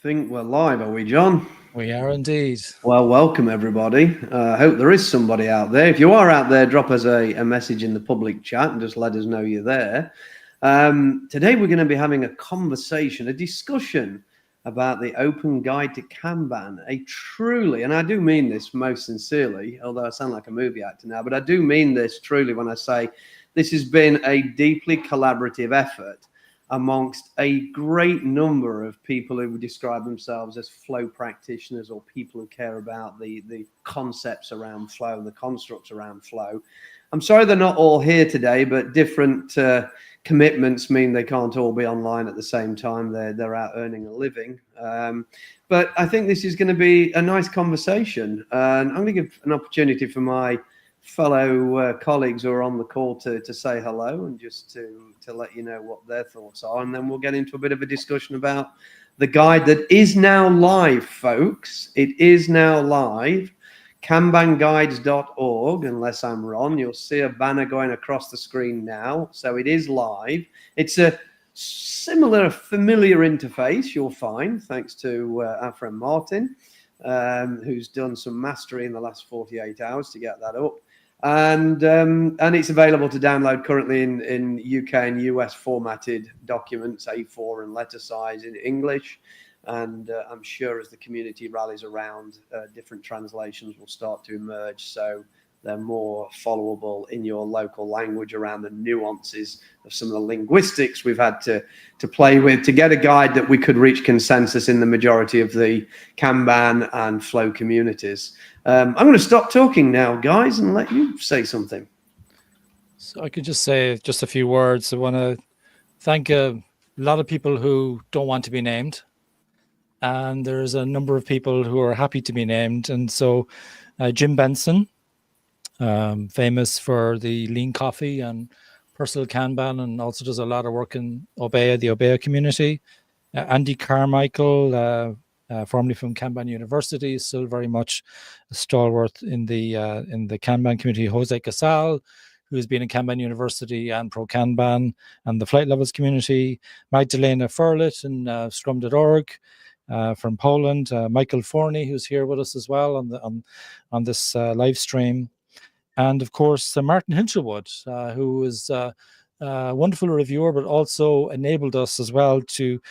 think we're live, are we, John? We are indeed. Well, welcome everybody. I hope there is somebody out there. If you are out there, drop us a message in the public chat and just let us know you're there. Today we're going to be having a conversation, a discussion about the Open Guide to Kanban, a truly, and I do mean this most sincerely, although I sound like a movie actor now, but I do mean this truly when I say this has been a deeply collaborative effort amongst a great number of people who would describe themselves as flow practitioners or people who care about the concepts around flow and the constructs around flow. I'm sorry they're not all here today, but different commitments mean they can't all be online at the same time. They're out earning a living. But I think this is going to be a nice conversation. And I'm going to give an opportunity for my fellow colleagues who are on the call to say hello and just to let you know what their thoughts are. And then we'll get into a bit of a discussion about the guide that is now live, folks. It is now live. Kanbanguides.org, unless I'm wrong. You'll see a banner going across the screen now. So it is live. It's a similar, familiar interface you'll find, thanks to our friend Martin, who's done some mastery in the last 48 hours to get that up. And it's available to download currently in UK and US formatted documents, A4 and letter size in English. And I'm sure as the community rallies around, different translations will start to emerge. So they're more followable in your local language around the nuances of some of the linguistics we've had to play with to get a guide that we could reach consensus in the majority of the Kanban and flow communities. I'm going to stop talking now, guys, and let you say something. So I could just say just a few words. I want to thank a lot of people who don't want to be named. And there's a number of people who are happy to be named. And so Jim Benson, famous for the lean coffee and personal Kanban, and also does a lot of work in Obeya, the Obeya community. Andy Carmichael, formerly from Kanban University, is still very much a stalwart in the Kanban community. Jose Casal, who's been in Kanban University and Pro Kanban and the Flight Levels community. Magdalena Furlit in Scrum.org. From Poland, Michael Forney, who's here with us as well on this live stream, and of course Martin Hinchelwood, who is a wonderful reviewer, but also enabled us as well to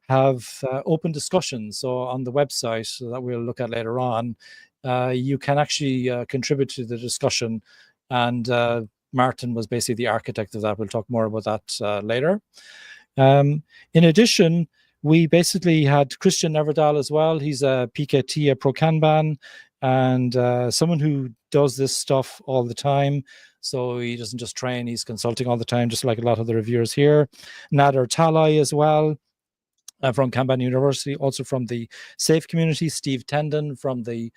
have open discussions. So on the website that we'll look at later on, you can actually contribute to the discussion, and Martin was basically the architect of that. We'll talk more about that later. In addition, we basically had Christian Neverdal as well. He's a PKT, a Pro Kanban, and someone who does this stuff all the time. So he doesn't just train, he's consulting all the time, just like a lot of the reviewers here. Nader Talai as well, from Kanban University, also from the SAFE community. Steve Tendon from the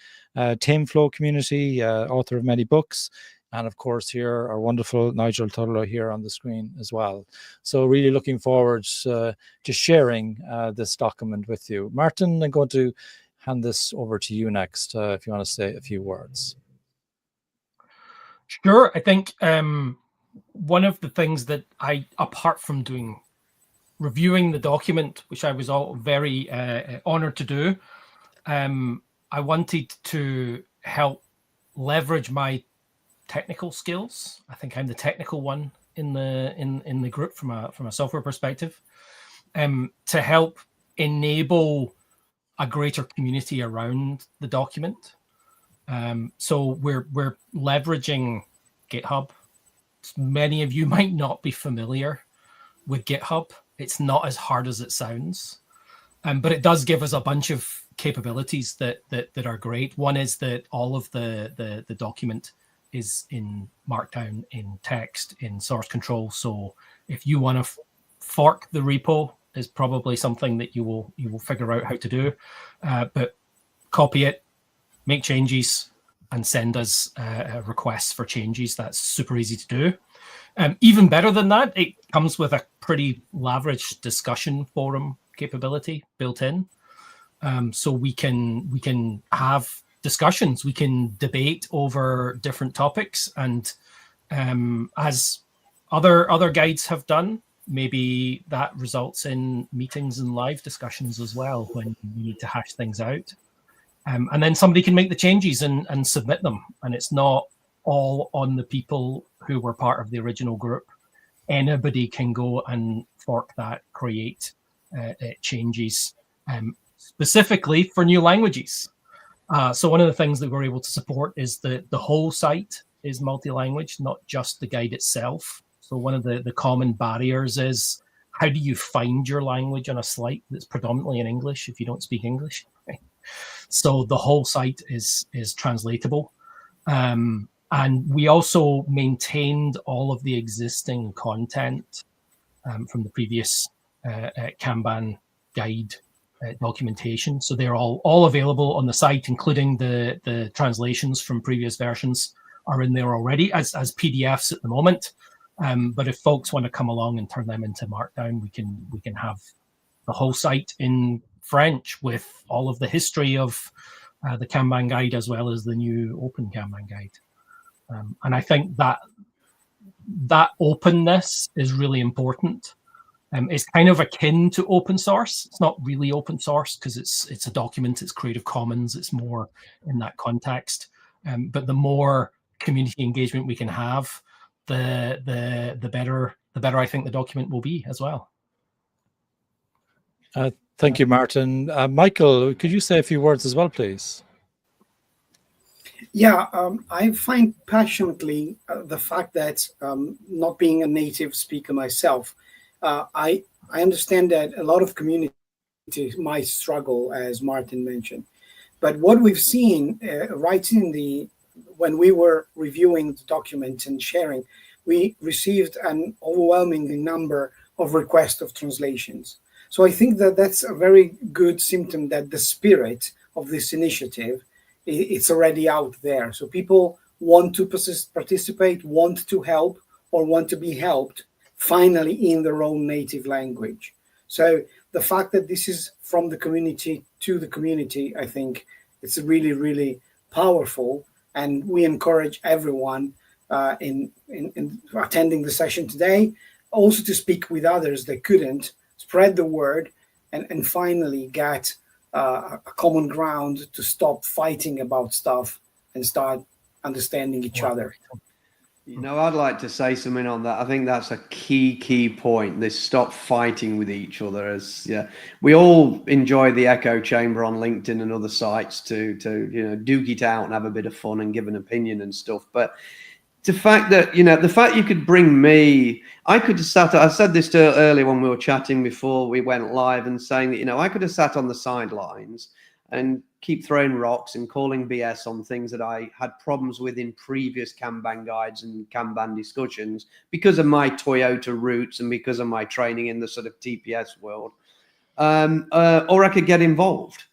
Tame Flow community, author of many books. And of course, here our wonderful Nigel Tudor here on the screen as well. So really looking forward to sharing this document with you. Martin, I'm going to hand this over to you next, if you want to say a few words. Sure. I think one of the things that I, apart from reviewing the document, which I was all very honored to do, I wanted to help leverage my technical skills. I think I'm the technical one in the group from a software perspective, to help enable a greater community around the document. So we're leveraging GitHub. Many of you might not be familiar with GitHub. It's not as hard as it sounds, but it does give us a bunch of capabilities that are great. One is that all of the document is in Markdown, in text, in source control. So if you want to fork the repo, is probably something that you will figure out how to do. But copy it, make changes, and send us requests for changes. That's super easy to do. Even better than that, it comes with a pretty lavish discussion forum capability built in. So we can have discussions, we can debate over different topics, and as other guides have done, maybe that results in meetings and live discussions as well when you need to hash things out. And then somebody can make the changes and submit them. And it's not all on the people who were part of the original group. Anybody can go and fork that, create changes specifically for new languages. So one of the things that we're able to support is that the whole site is multi-language, not just the guide itself. So one of the common barriers is, how do you find your language on a site that's predominantly in English if you don't speak English? Right? So the whole site is translatable. And we also maintained all of the existing content from the previous Kanban guide documentation. So they're all available on the site, including the translations from previous versions are in there already as PDFs at the moment. But if folks want to come along and turn them into Markdown, we can have the whole site in French with all of the history of the Kanban guide as well as the new open Kanban guide. And I think that openness is really important. It's kind of akin to open source. It's not really open source because it's a document, it's Creative Commons, it's more in that context. But the more community engagement we can have, the better I think the document will be as well. Thank you, Martin. Michael, could you say a few words as well, please? Yeah, I find passionately the fact that not being a native speaker myself, I understand that a lot of communities might struggle, as Martin mentioned. But what we've seen right when we were reviewing the document and sharing, we received an overwhelming number of requests of translations. So I think that that's a very good symptom that the spirit of this initiative, it's already out there. So people want to participate, want to help, or want to be helped finally in their own native language. So the fact that this is from the community to the community, I think it's really, really powerful. And we encourage everyone in attending the session today also to speak with others that couldn't, spread the word, and finally get a common ground to stop fighting about stuff and start understanding each other. You know, I'd like to say something on that. I think that's a key point. This stop fighting with each other. As we all enjoy the echo chamber on LinkedIn and other sites to duke it out and have a bit of fun and give an opinion and stuff. But the fact that you could bring me, I could have sat. I said this earlier when we were chatting before we went live, and saying that I could have sat on the sidelines and keep throwing rocks and calling BS on things that I had problems with in previous Kanban guides and Kanban discussions because of my Toyota roots and because of my training in the sort of TPS world. Or I could get involved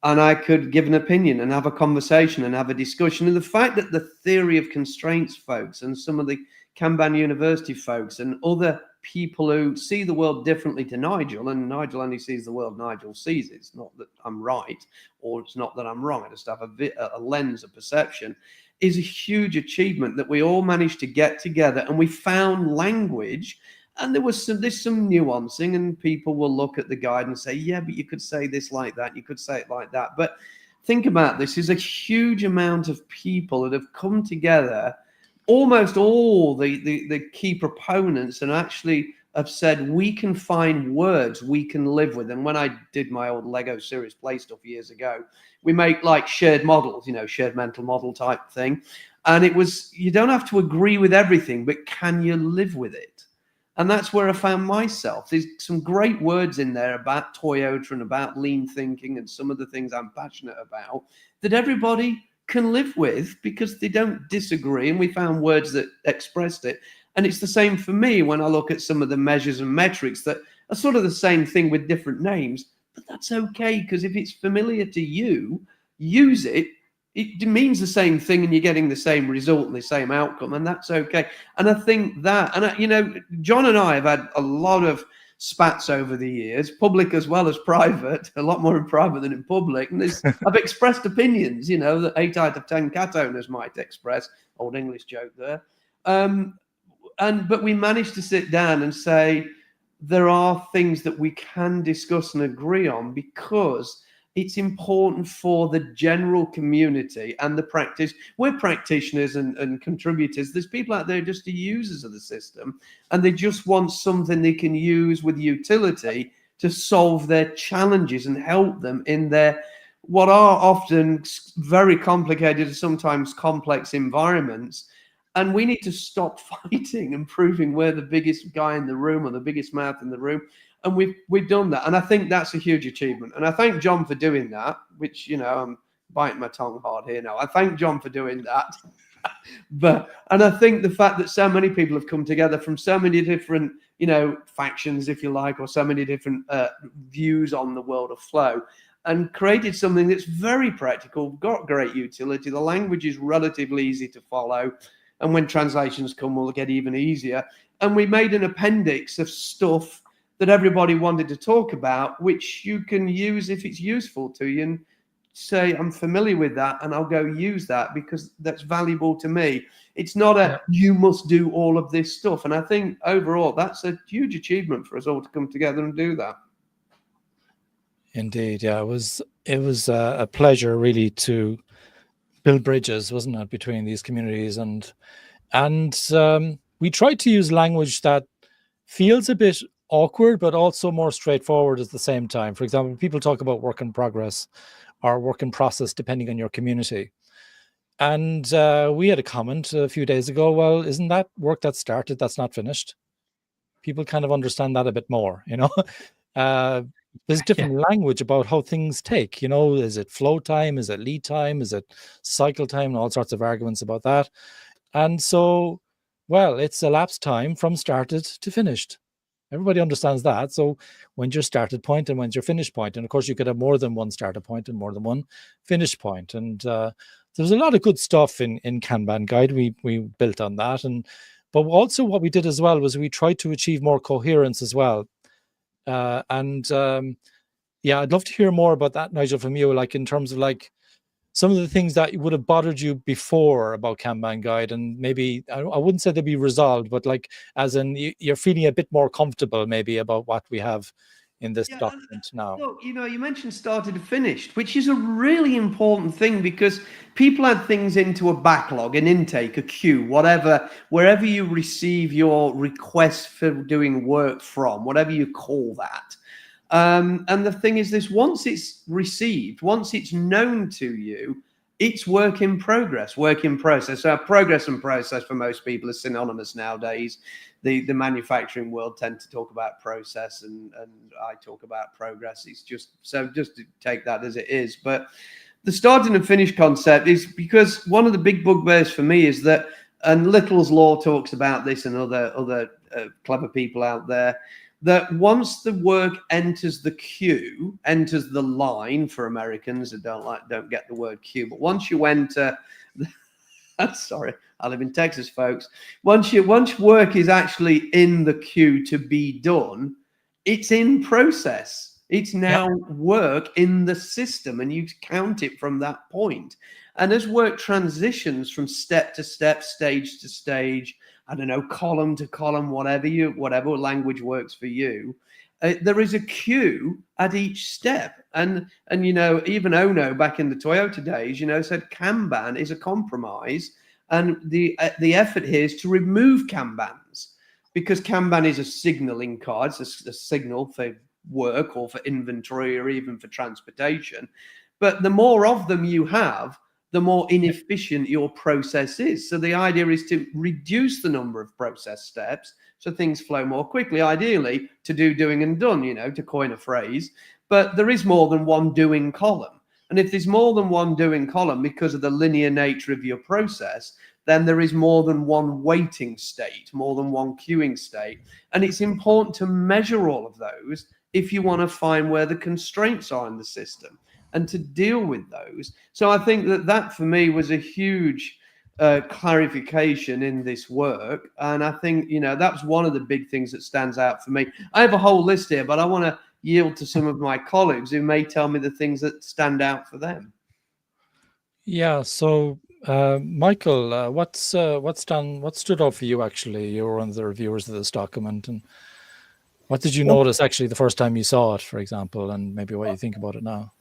and I could give an opinion and have a conversation and have a discussion. And the fact that the theory of constraints folks and some of the Kanban University folks and other people who see the world differently to Nigel, and Nigel only sees the world Nigel sees. It's not that I'm right or it's not that I'm wrong. I just have a lens of perception. Is a huge achievement that we all managed to get together and we found language. And there's some nuancing, and people will look at the guide and say, yeah, but you could say this like that. You could say it like that. But think about this. Is a huge amount of people that have come together, almost all the key proponents, and actually have said, we can find words we can live with. And when I did my old Lego Serious Play stuff years ago, we make like shared models, shared mental model type thing. And it was, you don't have to agree with everything, but can you live with it? And that's where I found myself. There's some great words in there about Toyota and about lean thinking and some of the things I'm passionate about that everybody can live with because they don't disagree. And we found words that expressed it. And it's the same for me when I look at some of the measures and metrics that are sort of the same thing with different names. But that's okay, because if it's familiar to you, use it. It means the same thing and you're getting the same result and the same outcome, and that's okay. And I think that, and John and I have had a lot of spats over the years, public as well as private, a lot more in private than in public. And I've expressed opinions, that 8 out of 10 cat owners might express. Old English joke there. But we managed to sit down and say, there are things that we can discuss and agree on, because it's important for the general community and the practice. We're practitioners and contributors. There's people out there just the users of the system, and they just want something they can use with utility to solve their challenges and help them in their what are often very complicated and sometimes complex environments. And we need to stop fighting and proving we're the biggest guy in the room or the biggest mouth in the room. And we've done that. And I think that's a huge achievement. And I thank John for doing that, which, I'm biting my tongue hard here now. I thank John for doing that. And I think the fact that so many people have come together from so many different, factions, if you like, or so many different views on the world of flow, and created something that's very practical, got great utility. The language is relatively easy to follow. And when translations come, will get even easier. And we made an appendix of stuff that everybody wanted to talk about, which you can use if it's useful to you, and say, I'm familiar with that, and I'll go use that because that's valuable to me. It's not you must do all of this stuff. And I think overall, that's a huge achievement for us all to come together and do that. Indeed. Yeah, it was a pleasure really to build bridges, wasn't it, between these communities, and we tried to use language that feels a bit awkward but also more straightforward at the same time. For example, people talk about work in progress or work in process depending on your community, and we had a comment a few days ago, well, isn't that work that started that's not finished? People kind of understand that a bit more. There's different language about how things take, is it flow time, is it lead time, is it cycle time, and all sorts of arguments about that. And so, well, it's elapsed time from started to finished. Everybody understands that. So when's your started point and when's your finish point? And of course, you could have more than one starter point and more than one finish point. And there's a lot of good stuff in Kanban Guide. We built on that. But also what we did as well was we tried to achieve more coherence as well. Yeah, I'd love to hear more about that, Nigel, from you, like in terms of like some of the things that would have bothered you before about Kanban Guide, and maybe I wouldn't say they'd be resolved, but like as in you're feeling a bit more comfortable maybe about what we have in this document now. Look, you mentioned started to finished, which is a really important thing, because people add things into a backlog, an intake, a queue, whatever, wherever you receive your request for doing work from, whatever you call that. And the thing is this, once it's received, once it's known to you, it's work in progress, work in process. So progress and process for most people are synonymous nowadays. The manufacturing world tend to talk about process, and I talk about progress. It's just to take that as it is. But the starting and finish concept is because one of the big bugbears for me is that, and Little's Law talks about this, and other clever people out there, that once the work enters the queue, enters the line for Americans that don't get the word queue, but once you enter, sorry, I live in Texas, folks. Once work is actually in the queue to be done, it's in process. It's now work in the system, and you count it from that point. And as work transitions from step to step, stage to stage, I don't know, column to column, whatever language works for you, there is a queue at each step. And even Ono back in the Toyota days, said Kanban is a compromise. And the effort here is to remove Kanbans, because Kanban is a signaling card. It's a signal for work or for inventory or even for transportation. But the more of them you have, the more inefficient your process is. So the idea is to reduce the number of process steps so things flow more quickly, ideally to do doing and done, to coin a phrase. But there is more than one doing column. And if there's more than one doing column because of the linear nature of your process, then there is more than one waiting state, more than one queuing state. And it's important to measure all of those if you want to find where the constraints are in the system, and to deal with those. So I think that for me was a huge clarification in this work. And I think, that was one of the big things that stands out for me. I have a whole list here, but I want to yield to some of my colleagues who may tell me the things that stand out for them. Yeah. So, Michael, what stood out for you, actually? You're one of the reviewers of this document. And What did you notice actually the first time you saw it, for example, and maybe what you think about it now?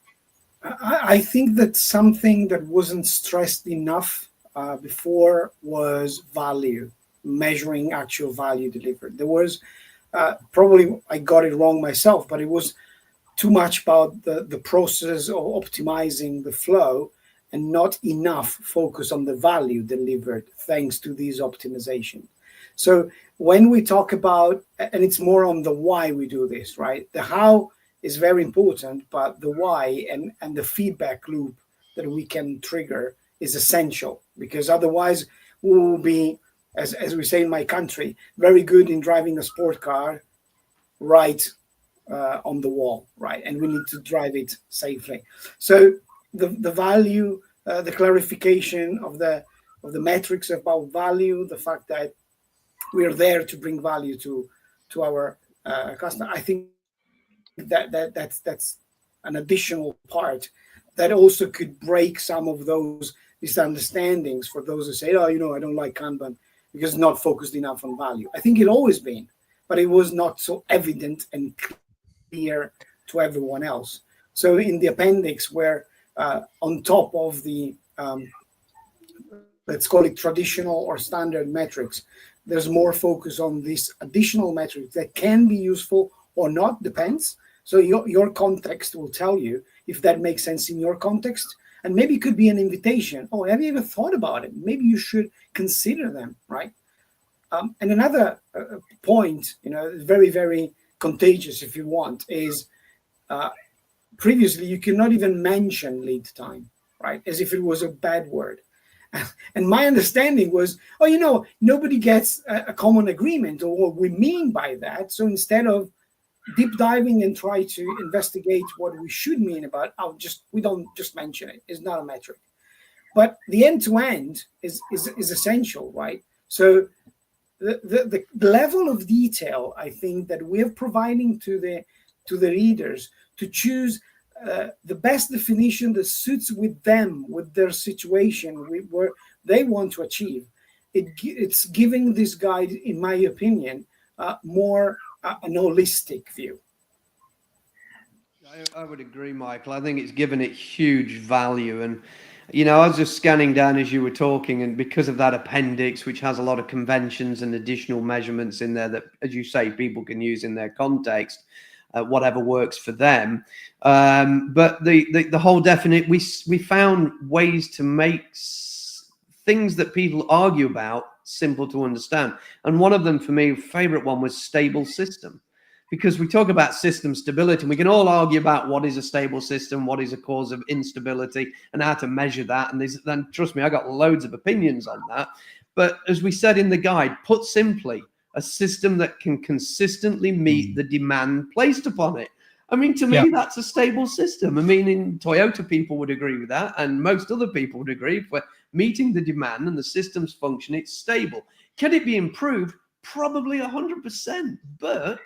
I think that something that wasn't stressed enough before was value, measuring actual value delivered. There was probably, I got it wrong myself, but it was too much about the process of optimizing the flow and not enough focus on the value delivered thanks to these optimizations. So when we talk about, and it's more on the why we do this, right? The how is very important, but the why and the feedback loop that we can trigger is essential, because otherwise we will be, as we say in my country, very good in driving a sport car right on the wall, right? And we need to drive it safely. So the value, the clarification of the metrics about value, the fact that we are there to bring value to our customer. I think that's an additional part that also could break some of those misunderstandings for those who say, oh, I don't like Kanban because it's not focused enough on value. I think it always been, but it was not so evident and clear to everyone else. So in the appendix, where on top of the let's call it traditional or standard metrics, there's more focus on these additional metrics that can be useful or not, depends. So your context will tell you if that makes sense in your context, and maybe it could be an invitation. Oh, have you ever thought about it? Maybe you should consider them, right? And another point, very, very contagious if you want, is previously you cannot even mention lead time, right? As if it was a bad word. And my understanding was, nobody gets a common agreement or what we mean by that. So instead of deep diving and try to investigate what we should mean about, we don't just mention it. It's not a metric. But the end-to-end is essential, right? So the level of detail, I think, that we're providing to the readers to choose the best definition that suits with them, with their situation, where they want to achieve. It's giving this guide, in my opinion, more an holistic view. I would agree, Michael. I think it's given it huge value. And, I was just scanning down as you were talking, and because of that appendix, which has a lot of conventions and additional measurements in there that, as you say, people can use in their context, whatever works for them. But the whole definition, we found ways to make things that people argue about simple to understand. And one of them, for me, favorite one was stable system. Because we talk about system stability, and we can all argue about what is a stable system, what is a cause of instability, and how to measure that. And then, trust me, I got loads of opinions on that. But as we said in the guide, put simply, a system that can consistently meet the demand placed upon it. I mean, to me, that's a stable system. I mean, in Toyota, people would agree with that, and most other people would agree. If we're meeting the demand and the system's function, it's stable. Can it be improved? Probably 100%, but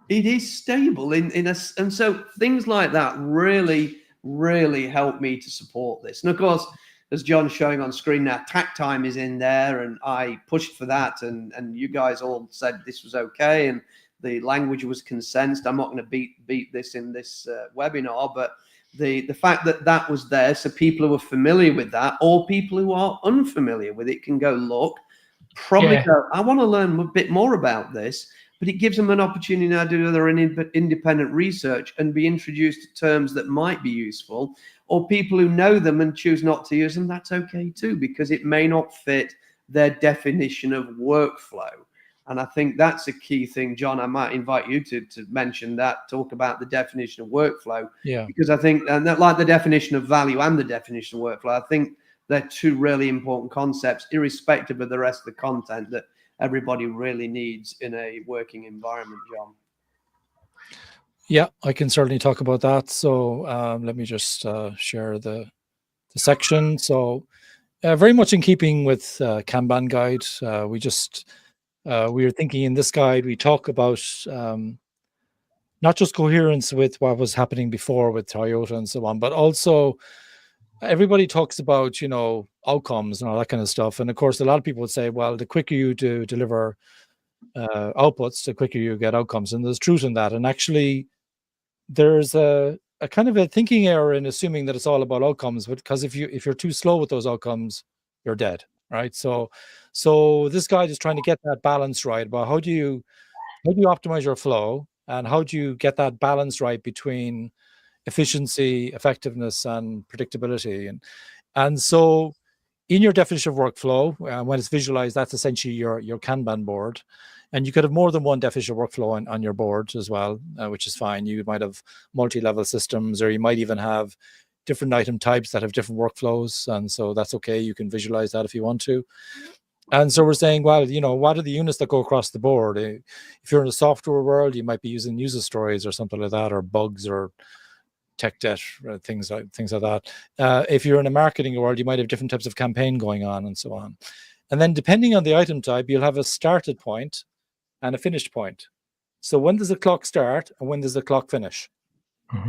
it is stable and so things like that really, really help me to support this. And of course, as John's showing on screen now, tack time is in there, and I pushed for that, and you guys all said this was okay, and the language was consensed. I'm not going to beat this in this webinar, but the fact that was there, so people who are familiar with that or people who are unfamiliar with it can go look, probably go, I want to learn a bit more about this. But it gives them an opportunity now to do their independent research and be introduced to terms that might be useful, or people who know them and choose not to use them. That's okay too, because it may not fit their definition of workflow. And I think that's a key thing. John, I might invite you to mention that, talk about the definition of workflow. Yeah. Because I think, and that, like the definition of value and the definition of workflow, I think they're two really important concepts, irrespective of the rest of the content that everybody really needs in a working environment, John. Yeah, I can certainly talk about that. So let me just share the section. So very much in keeping with Kanban guide, we were thinking in this guide, we talk about not just coherence with what was happening before with Toyota and so on, but also everybody talks about, outcomes and all that kind of stuff. And of course, a lot of people would say, well, the quicker you deliver outputs, the quicker you get outcomes. And there's truth in that. And actually, there's a kind of a thinking error in assuming that it's all about outcomes, because if you're too slow with those outcomes, you're dead, right? So this guy is trying to get that balance right about how do you optimize your flow, and how do you get that balance right between efficiency, effectiveness, and predictability. And so in your definition of workflow, when it's visualized, that's essentially your Kanban board. And you could have more than one definition of workflow on your board as well, which is fine. You might have multi-level systems, or you might even have different item types that have different workflows. And so that's okay. You can visualize that if you want to. And so we're saying, well, what are the units that go across the board? If you're in the software world, you might be using user stories or something like that, or bugs, or tech debt, things like that. If you're in a marketing world, you might have different types of campaign going on, and so on. And then depending on the item type, you'll have a started point and a finished point. So when does the clock start and when does the clock finish?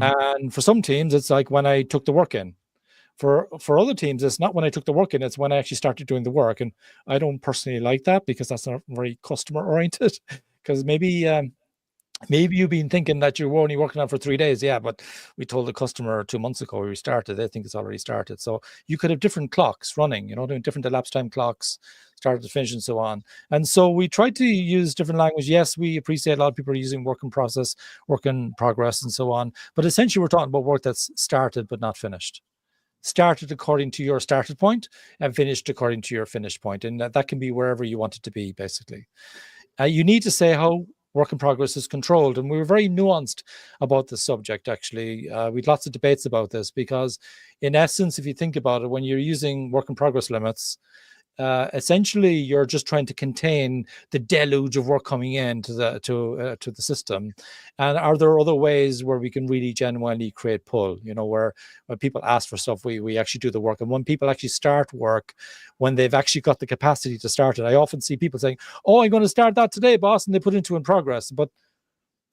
And for some teams, it's like when I took the work in. For other teams, it's not when I took the work in, it's when I actually started doing the work. And I don't personally like that, because that's not very customer oriented. Because maybe you've been thinking that you were only working on for 3 days. Yeah, but we told the customer 2 months ago we started. They think it's already started. So you could have different clocks running, doing different elapsed time clocks, start to finish, and so on. And so we tried to use different language. Yes, we appreciate a lot of people are using work in process, work in progress, and so on. But essentially, we're talking about work that's started but not finished. Started according to your started point and finished according to your finished point. And that can be wherever you want it to be, basically. You need to say how work in progress is controlled. And we were very nuanced about this subject, actually. We had lots of debates about this, because in essence, if you think about it, when you're using work in progress limits, essentially you're just trying to contain the deluge of work coming in to the system. And are there other ways where we can really genuinely create pull, where when people ask for stuff, we actually do the work? And when people actually start work, when they've actually got the capacity to start it, I often see people saying, oh, I'm going to start that today, boss, and they put it into in progress, but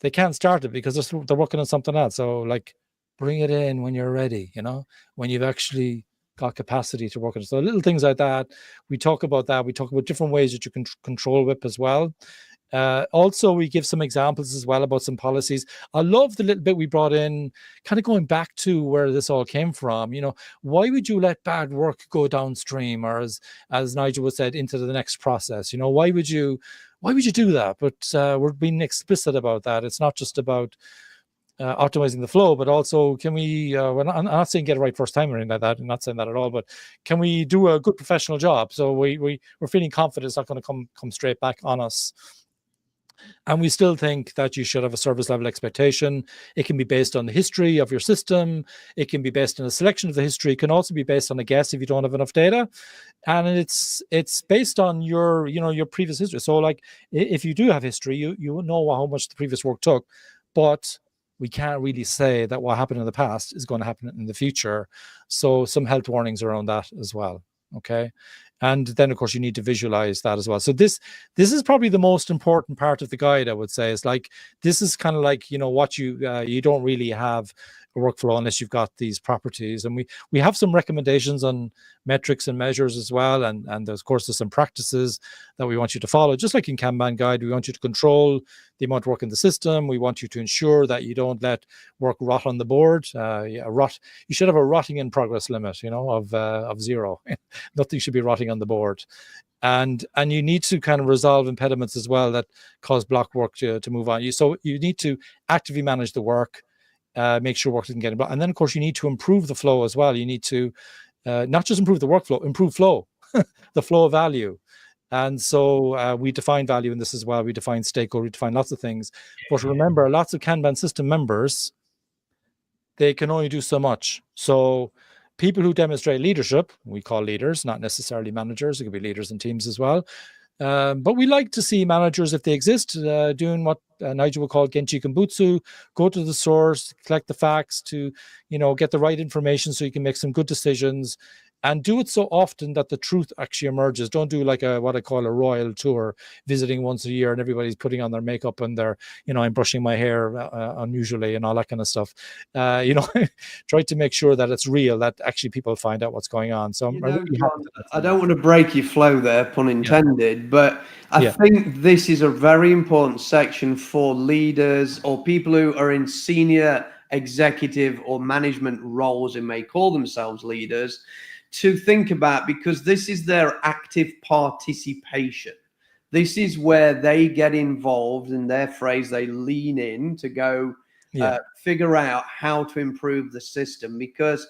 they can't start it because they're working on something else. So like, bring it in when you're ready, when you've actually got capacity to work on it. So little things like that. We talk about that. We talk about different ways that you can control WIP as well. Also, we give some examples as well about some policies. I love the little bit we brought in, kind of going back to where this all came from. Why would you let bad work go downstream, or as Nigel was said, into the next process? Why would you do that? But we're being explicit about that. It's not just about optimizing the flow, but also can we, I'm not saying get it right first time or anything like that. I'm not saying that at all, but can we do a good professional job? So we're feeling confident it's not going to come straight back on us. And we still think that you should have a service level expectation. It can be based on the history of your system. It can be based on a selection of the history. It can also be based on a guess if you don't have enough data. And it's based on your previous history. So like, if you do have history, you know how much the previous work took, but we can't really say that what happened in the past is going to happen in the future. So some health warnings around that as well. Okay. And then, of course, you need to visualize that as well. So this is probably the most important part of the guide, I would say. It's like, this is kind of like, what you don't really have a workflow unless you've got these properties. And we have some recommendations on metrics and measures as well. And there's, of course, there's some practices that we want you to follow. Just like in Kanban guide, we want you to control the amount of work in the system. We want you to ensure that you don't let work rot on the board. You should have a rotting in progress limit, of 0. Nothing should be rotting on the board. And you need to kind of resolve impediments as well that cause block work to move on. So you need to actively manage the work, make sure work doesn't get blocked. And then, of course, you need to improve the flow as well. You need to not just improve the workflow, improve flow, the flow of value. And so we define value in this as well. We define stakeholder, we define lots of things. But remember, lots of Kanban system members, they can only do so much. So people who demonstrate leadership, we call leaders, not necessarily managers. It could be leaders in teams as well. But we like to see managers, if they exist, doing what Nigel would call Genchi Kenbutsu, go to the source, collect the facts to, get the right information so you can make some good decisions. and do it so often that the truth actually emerges. Don't do like what I call a royal tour, visiting once a year and everybody's putting on their makeup and they're, I'm brushing my hair unusually and all that kind of stuff. Try to make sure that it's real, that actually people find out what's going on. So John, I don't want to break your flow there, pun intended, but I think this is a very important section for leaders or people who are in senior executive or management roles and may call themselves leaders to think about, because this is their active participation. This is where they get involved, in their phrase, they lean in to go figure out how to improve the system, because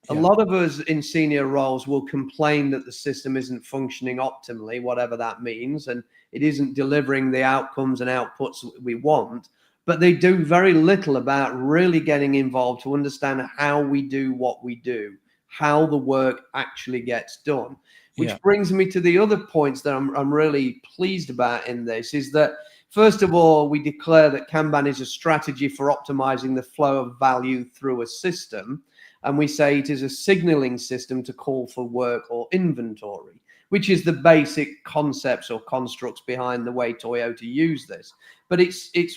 a lot of us in senior roles will complain that the system isn't functioning optimally, whatever that means, and it isn't delivering the outcomes and outputs we want, but they do very little about really getting involved to understand how we do what we do, how the work actually gets done. Which brings me to the other points that I'm really pleased about in this, is that, first of all, we declare that Kanban is a strategy for optimizing the flow of value through a system. And we say it is a signaling system to call for work or inventory, which is the basic concepts or constructs behind the way Toyota use this. But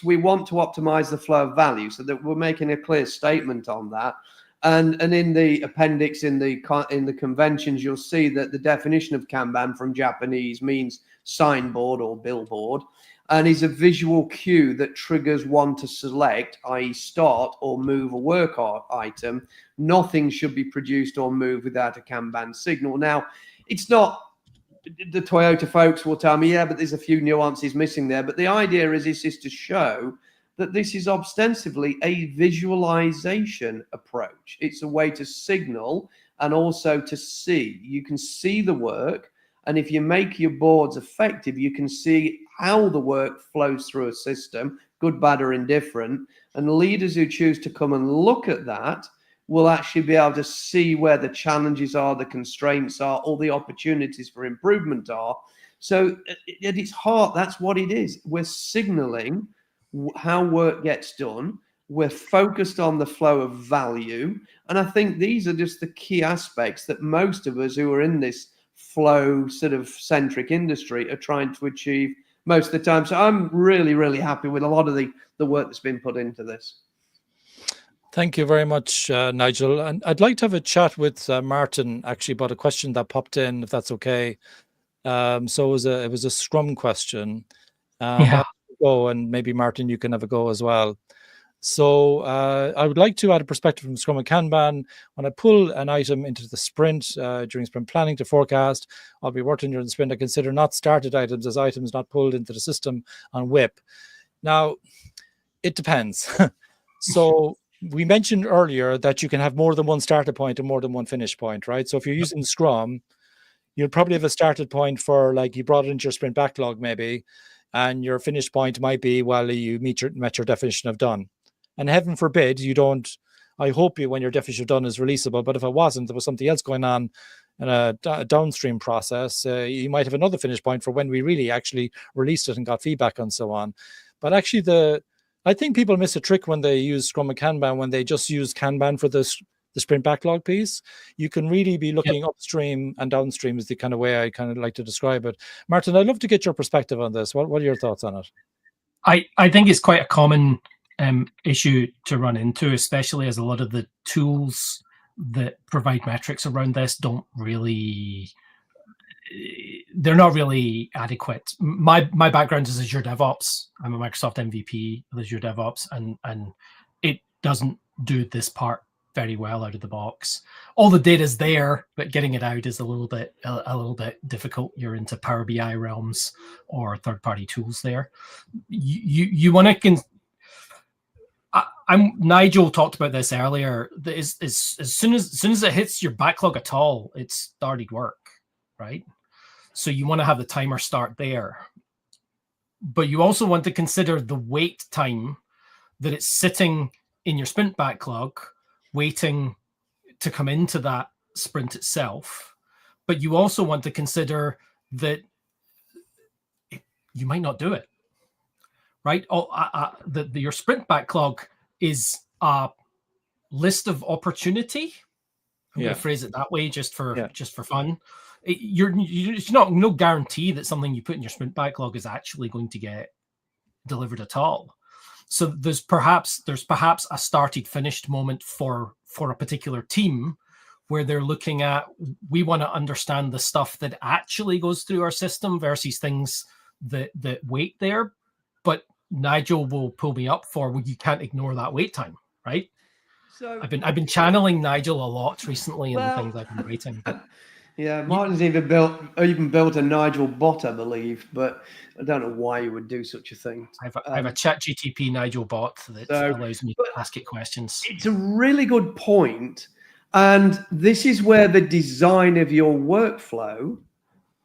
we want to optimize the flow of value, so that we're making a clear statement on that. And in the appendix in the conventions, you'll see that the definition of Kanban from Japanese means signboard or billboard, and is a visual cue that triggers one to select, i.e. start or move a work item. Nothing should be produced or moved without a Kanban signal. Now, it's not, the Toyota folks will tell me, yeah, but there's a few nuances missing there. But the idea is to show that this is ostensibly a visualization approach. It's a way to signal and also to see. You can see the work, and if you make your boards effective, you can see how the work flows through a system, good, bad, or indifferent. And leaders who choose to come and look at that will actually be able to see where the challenges are, the constraints are, all the opportunities for improvement are. So at its heart, that's what it is. We're signaling how work gets done. We're focused on the flow of value. And I think these are just the key aspects that most of us who are in this flow sort of centric industry are trying to achieve most of the time. So I'm really, really happy with a lot of the work that's been put into this. Thank you very much, Nigel. And I'd like to have a chat with Martin, actually, about a question that popped in, if that's okay. So it was a Scrum question. Go, and maybe Martin, you can have a go as well. So I would like to add a perspective from Scrum and Kanban. When I pull an item into the sprint during sprint planning to forecast, I'll be working during the sprint. I consider not started items as items not pulled into the system on WIP. Now, it depends. So we mentioned earlier that you can have more than one starter point and more than one finish point, right? So if you're using Scrum, you'll probably have a started point for, like, you brought it into your sprint backlog maybe, and your finish point might be, well, you met your definition of done. And heaven forbid you don't, I hope when your definition of done is releasable, but if it wasn't, there was something else going on in a downstream process, you might have another finish point for when we really actually released it and got feedback and so on. But actually I think people miss a trick when they use Scrum and Kanban, when they just use Kanban for the sprint backlog piece. You can really be looking upstream and downstream is the kind of way I kind of like to describe it. Martin, I'd love to get your perspective on this. What are your thoughts on it? I think it's quite a common issue to run into, especially as a lot of the tools that provide metrics around this they're not really adequate. My background is Azure DevOps. I'm a Microsoft MVP of Azure DevOps, and it doesn't do this part very well out of the box. All the data's there, but getting it out is a little bit difficult. You're into Power BI realms or third-party tools there. You want to Nigel talked about this earlier. As soon as it hits your backlog at all, it's started work, right? So you want to have the timer start there. But you also want to consider the wait time that it's sitting in your sprint backlog, waiting to come into that sprint itself. But you also want to consider that you might not do it, right? Your sprint backlog is a list of opportunity I'm going to phrase it that way, just for fun. It's not no guarantee that something you put in your sprint backlog is actually going to get delivered at all. So there's perhaps a started finished moment for a particular team where they're looking at, we want to understand the stuff that actually goes through our system versus things that wait there. But Nigel will pull me up for, well, you can't ignore that wait time, right? So I've been channeling Nigel a lot recently in the things I've been writing. Yeah, Martin's even built a Nigel bot, I believe, but I don't know why you would do such a thing. I have a ChatGTP Nigel bot that allows me to ask it questions. It's a really good point, and this is where the design of your workflow,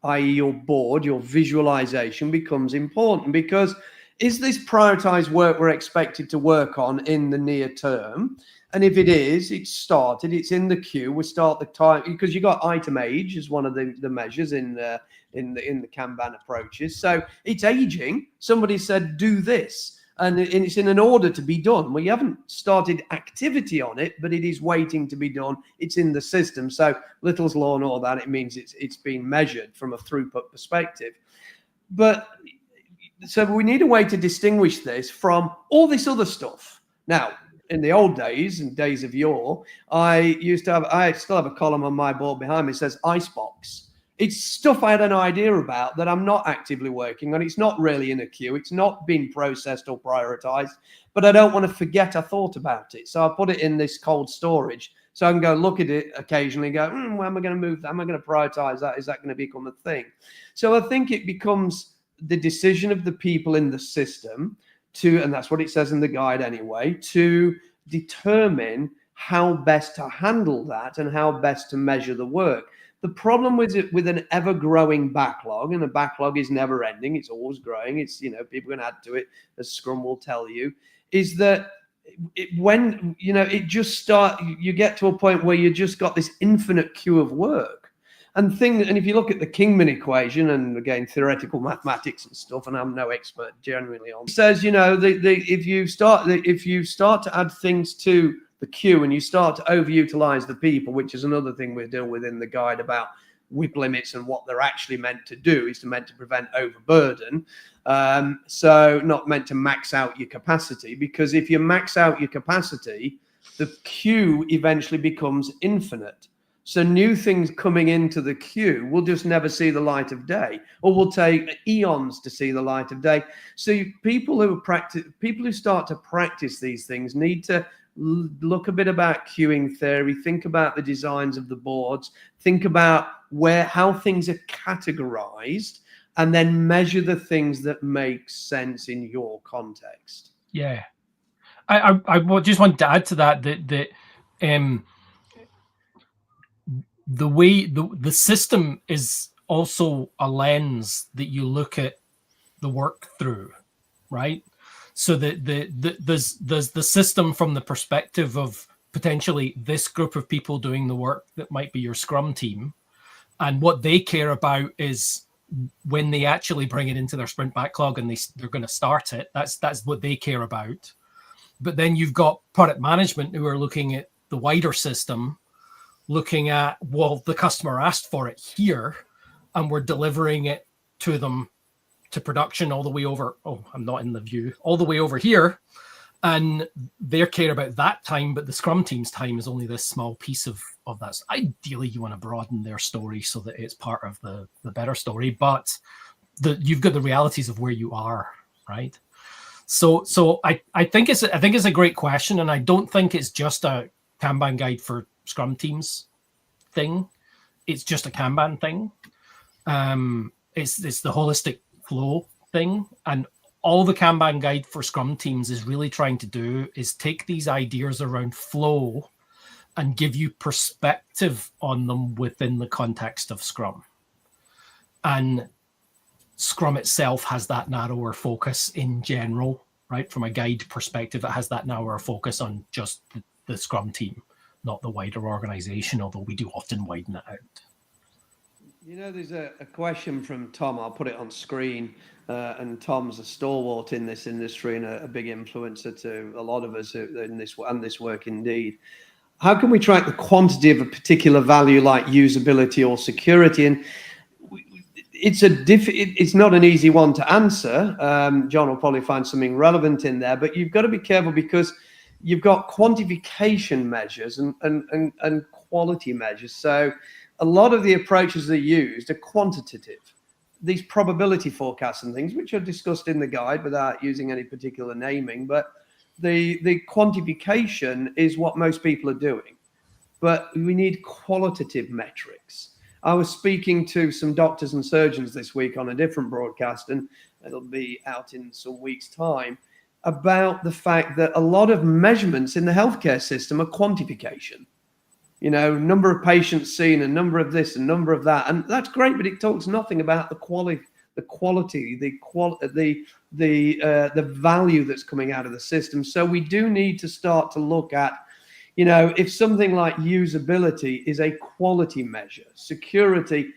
i.e. your board, your visualization, becomes important, because is this prioritized work we're expected to work on in the near term? And if it is, it's started, it's in the queue. We start the time, because you got item age as one of the measures in the Kanban approaches. So it's aging. Somebody said, do this, and it's in an order to be done. We haven't started activity on it, but it is waiting to be done. It's in the system. So Little's law and all that, it means it's being measured from a throughput perspective. But so we need a way to distinguish this from all this other stuff. Now, in the old days and days of yore, I still have a column on my board behind me that says Icebox. It's stuff I had an idea about that I'm not actively working on. It's not really in a queue. It's not been processed or prioritized, but I don't want to forget I thought about it. So I put it in this cold storage so I can go look at it occasionally and go, where am I going to move that? Am I going to prioritize that? Is that going to become a thing? So I think it becomes the decision of the people in the system to, and that's what it says in the guide anyway, to determine how best to handle that and how best to measure the work. The problem with it, with an ever-growing backlog, and a backlog is never ending, it's always growing, it's, people can add to it, as Scrum will tell you, is that when, it just you get to a point where you just got this infinite queue of work. And if you look at the Kingman equation, and again, theoretical mathematics and stuff, and I'm no expert genuinely on, it says, if you start to add things to the queue and you start to overutilize the people, which is another thing we deal with in the guide about WIP limits and what they're actually meant to do, is meant to prevent overburden. So not meant to max out your capacity, because if you max out your capacity, the queue eventually becomes infinite. So new things coming into the queue will just never see the light of day, or will take eons to see the light of day. So people who start to practice these things need to look a bit about queuing theory, think about the designs of the boards, think about how things are categorized, and then measure the things that make sense in your context. Yeah, I just want to add to that the way the system is also a lens that you look at the work through, right? So there's the system from the perspective of potentially this group of people doing the work that might be your Scrum team, and what they care about is when they actually bring it into their sprint backlog and they're going to start it. That's what they care about. But then you've got product management who are looking at the wider system, looking at, well, the customer asked for it here, and we're delivering it to them to production all the way over. Oh, I'm not in the view. All the way over here. And they care about that time, but the Scrum team's time is only this small piece of that. So ideally, you want to broaden their story so that it's part of the better story, but you've got the realities of where you are, right? So I think it's a great question, and I don't think it's just a Kanban guide for Scrum teams thing. It's just a Kanban thing. It's the holistic flow thing, and all the Kanban guide for Scrum teams is really trying to do is take these ideas around flow and give you perspective on them within the context of Scrum. And Scrum itself has that narrower focus in general, right? From a guide perspective, it has that narrower focus on just the Scrum team, not the wider organization, although we do often widen it out. There's a question from Tom. I'll put it on screen. And Tom's a stalwart in this industry and a big influencer to a lot of us in this work indeed. how can we track the quantity of a particular value like usability or security? And it's not an easy one to answer. John will probably find something relevant in there, but you've got to be careful because you've got quantification measures and quality measures. So a lot of the approaches that are used are quantitative. These probability forecasts and things, which are discussed in the guide without using any particular naming, but the quantification is what most people are doing. But we need qualitative metrics. I was speaking to some doctors and surgeons this week on a different broadcast, and it'll be out in some weeks' time, about the fact that a lot of measurements in the healthcare system are quantification. You know, number of patients seen, a number of this, a number of that, and that's great, but it talks nothing about the quality, the value that's coming out of the system. So we do need to start to look at, you know, if something like usability is a quality measure, security,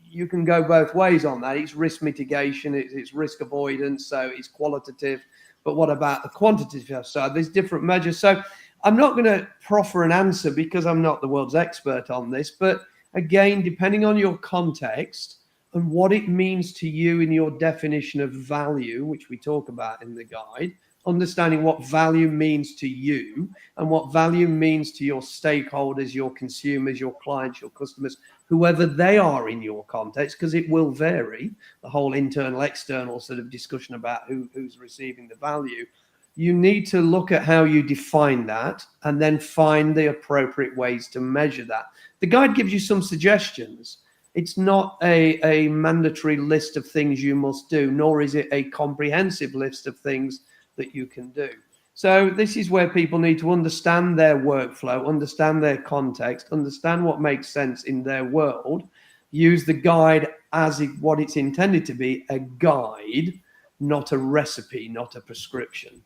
you can go both ways on that. It's risk mitigation, it's risk avoidance, so it's qualitative. But what about the quantitative side? There's different measures. So I'm not going to proffer an answer because I'm not the world's expert on this. But again, depending on your context and what it means to you in your definition of value, which we talk about in the guide, understanding what value means to you and what value means to your stakeholders, your consumers, your clients, your customers, whoever they are in your context, because it will vary, the whole internal, external sort of discussion about who's receiving the value. You need to look at how you define that and then find the appropriate ways to measure that. The guide gives you some suggestions. It's not a mandatory list of things you must do, nor is it a comprehensive list of things that you can do. So this is where people need to understand their workflow, understand their context, understand what makes sense in their world, use the guide as what it's intended to be, a guide, not a recipe, not a prescription.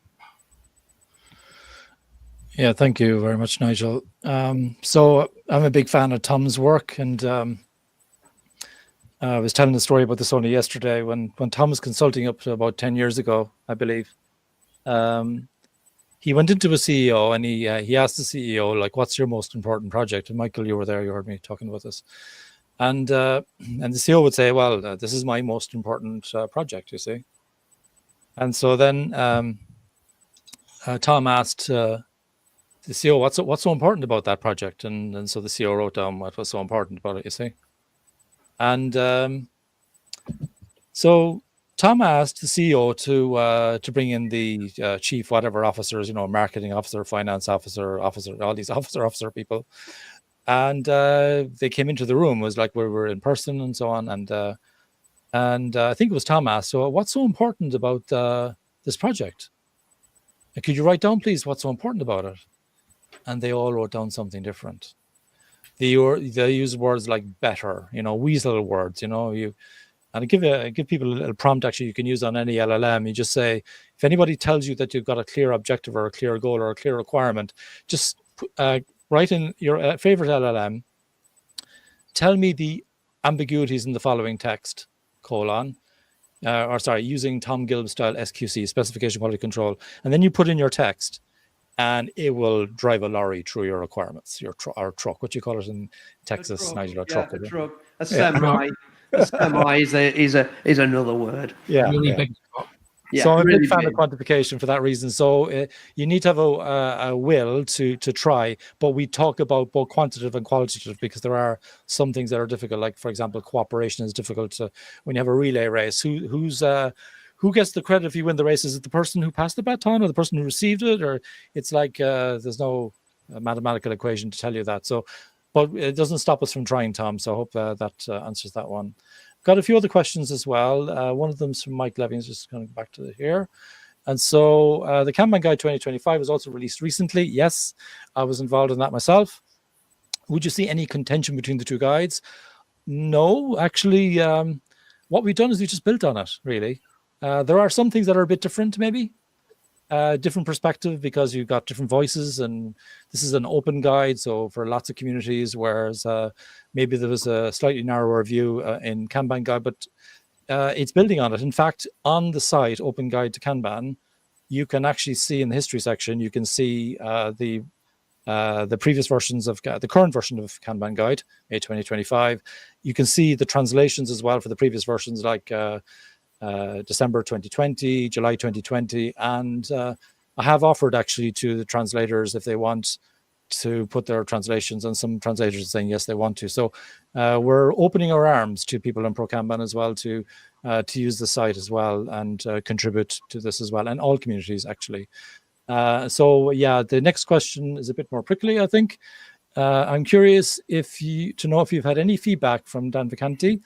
Yeah, thank you very much, Nigel. So I'm a big fan of Tom's work, and I was telling the story about this only yesterday when Tom was consulting up to about 10 years ago, I believe. He went into a CEO and he asked the CEO, like, what's your most important project? And Michael, you were there, you heard me talking about this. And the CEO would say, well, this is my most important project, you see. And so then Tom asked the CEO, what's so important about that project? And so the CEO wrote down what was so important about it, you see. And so Tom asked the CEO to bring in the chief whatever officers, you know, marketing officer, finance officer, all these officer people, and they came into the room. It was like we were in person and so on, and I think it was Tom asked, so what's so important about this project? And could you write down, please, what's so important about it? And they all wrote down something different. They use words like better, you know, weasel words, you know, and give people a little prompt actually you can use on any LLM. You just say, if anybody tells you that you've got a clear objective or a clear goal or a clear requirement, just write in your favorite LLM, tell me the ambiguities in the following text, using Tom Gilb style SQC, specification quality control. And then you put in your text and it will drive a lorry through your requirements, your truck. What do you call it in Texas, Nigel? A truck. A semi. A semi is another word. Yeah. Really big. Yeah, so I'm a big fan of quantification for that reason. So you need to have a will to try, but we talk about both quantitative and qualitative because there are some things that are difficult. Like, for example, cooperation is difficult when you have a relay race. Who gets the credit if you win the race? Is it the person who passed the baton or the person who received it? Or it's like there's no mathematical equation to tell you that. So, but it doesn't stop us from trying, Tom. So I hope that answers that one. Got a few other questions as well. One of them's from Mike Levings, just going back to here. And so the Kanban Guide 2025 was also released recently. Yes, I was involved in that myself. Would you see any contention between the two guides? No, actually, what we've done is we just built on it, really. There are some things that are a bit different, maybe. Different perspective because you've got different voices, and this is an open guide, so for lots of communities, whereas maybe there was a slightly narrower view in Kanban Guide, but it's building on it. In fact, on the site, Open Guide to Kanban, you can actually see in the history section, you can see the the previous versions of the current version of Kanban Guide, May 2025. You can see the translations as well for the previous versions, like December 2020, July 2020, and I have offered actually to the translators if they want to put their translations, and some translators are saying yes, they want to. So we're opening our arms to people in ProKanban as well to use the site as well and contribute to this as well, and all communities actually. So yeah, the next question is a bit more prickly, I think. I'm curious to know if you've had any feedback from Dan Vikanti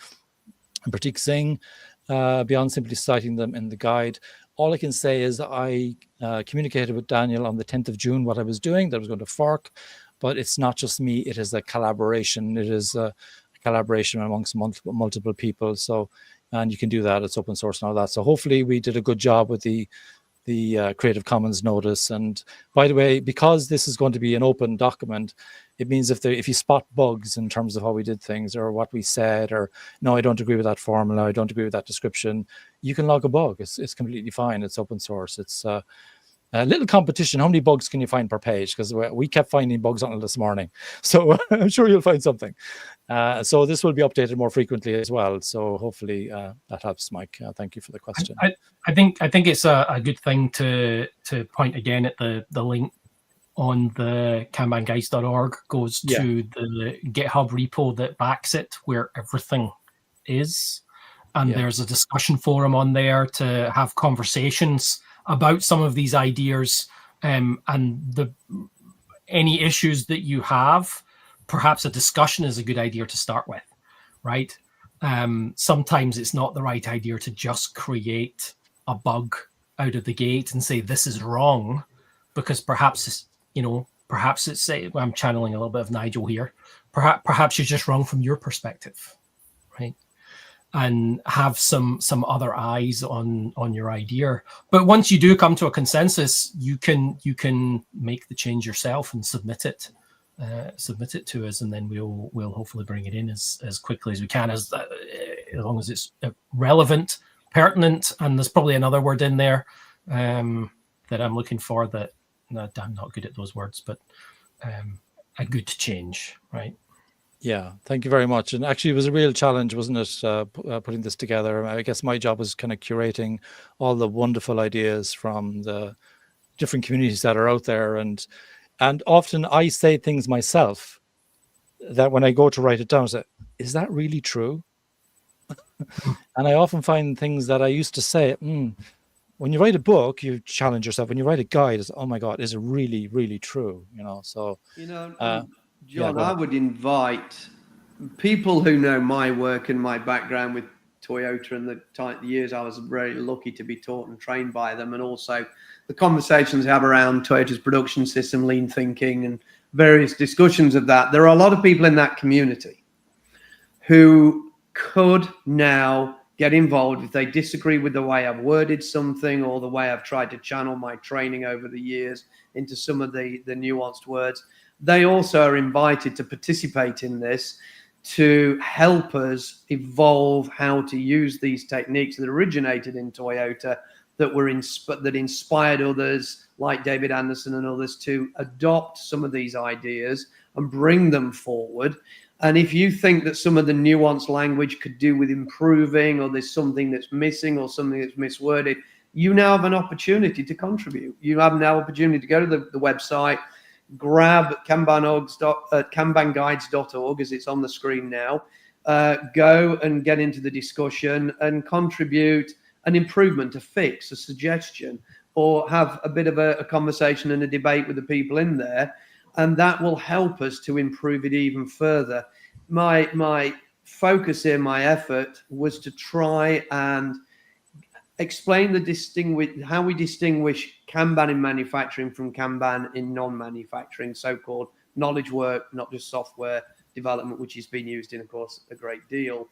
and Pratik Singh beyond simply citing them in the guide. All I can say is I communicated with Daniel on the 10th of June what I was doing, that I was going to fork, but it's not just me, it is a collaboration. It is a collaboration amongst multiple people. So, and you can do that, it's open source and all that. So hopefully we did a good job with the Creative Commons notice. And by the way, because this is going to be an open document, it means if you spot bugs in terms of how we did things or what we said, or no, I don't agree with that formula, I don't agree with that description, you can log a bug. It's completely fine. It's open source. It's a little competition. How many bugs can you find per page? Because we kept finding bugs until this morning. So I'm sure you'll find something. So this will be updated more frequently as well. So hopefully that helps, Mike. Thank you for the question. I think it's a good thing to point again at the link on the kanbanguides.org goes to the GitHub repo that backs it, where everything is. And there's a discussion forum on there to have conversations about some of these ideas, and any issues that you have. Perhaps a discussion is a good idea to start with, right? Sometimes it's not the right idea to just create a bug out of the gate and say this is wrong, because perhaps it's I'm channeling a little bit of Nigel here. Perhaps you're just wrong from your perspective, right? And have some other eyes on your idea. But once you do come to a consensus, you can make the change yourself and submit it to us, and then we'll hopefully bring it in as quickly as we can, as long as it's relevant, pertinent, and there's probably another word in there that I'm looking for that I'm not good at those words, but a good change, right? Yeah, thank you very much. And actually, it was a real challenge, wasn't it, putting this together? I guess my job was kind of curating all the wonderful ideas from the different communities that are out there. And often I say things myself that when I go to write it down, I say, is that really true? And I often find things that I used to say, when you write a book, you challenge yourself. When you write a guide, it's, oh my God, is it really, really true? So... John, I would invite people who know my work and my background with Toyota and the years I was very lucky to be taught and trained by them, and also the conversations I have around Toyota's production system, lean thinking, and various discussions of that. There are a lot of people in that community who could now get involved if they disagree with the way I've worded something or the way I've tried to channel my training over the years into some of the nuanced words. They also are invited to participate in this to help us evolve how to use these techniques that originated in Toyota, that inspired others like David Anderson and others to adopt some of these ideas and bring them forward. And if you think that some of the nuanced language could do with improving, or there's something that's missing or something that's misworded, you now have an opportunity to contribute. You have now an opportunity to go to the website, grab kanbanguides.org, as it's on the screen now, go and get into the discussion and contribute an improvement, a fix, a suggestion, or have a bit of a conversation and a debate with the people in there, and that will help us to improve it even further. My focus here, my effort, was to try and explain how we distinguish Kanban in manufacturing from Kanban in non-manufacturing, so-called knowledge work, not just software development, which has been used in, of course, a great deal.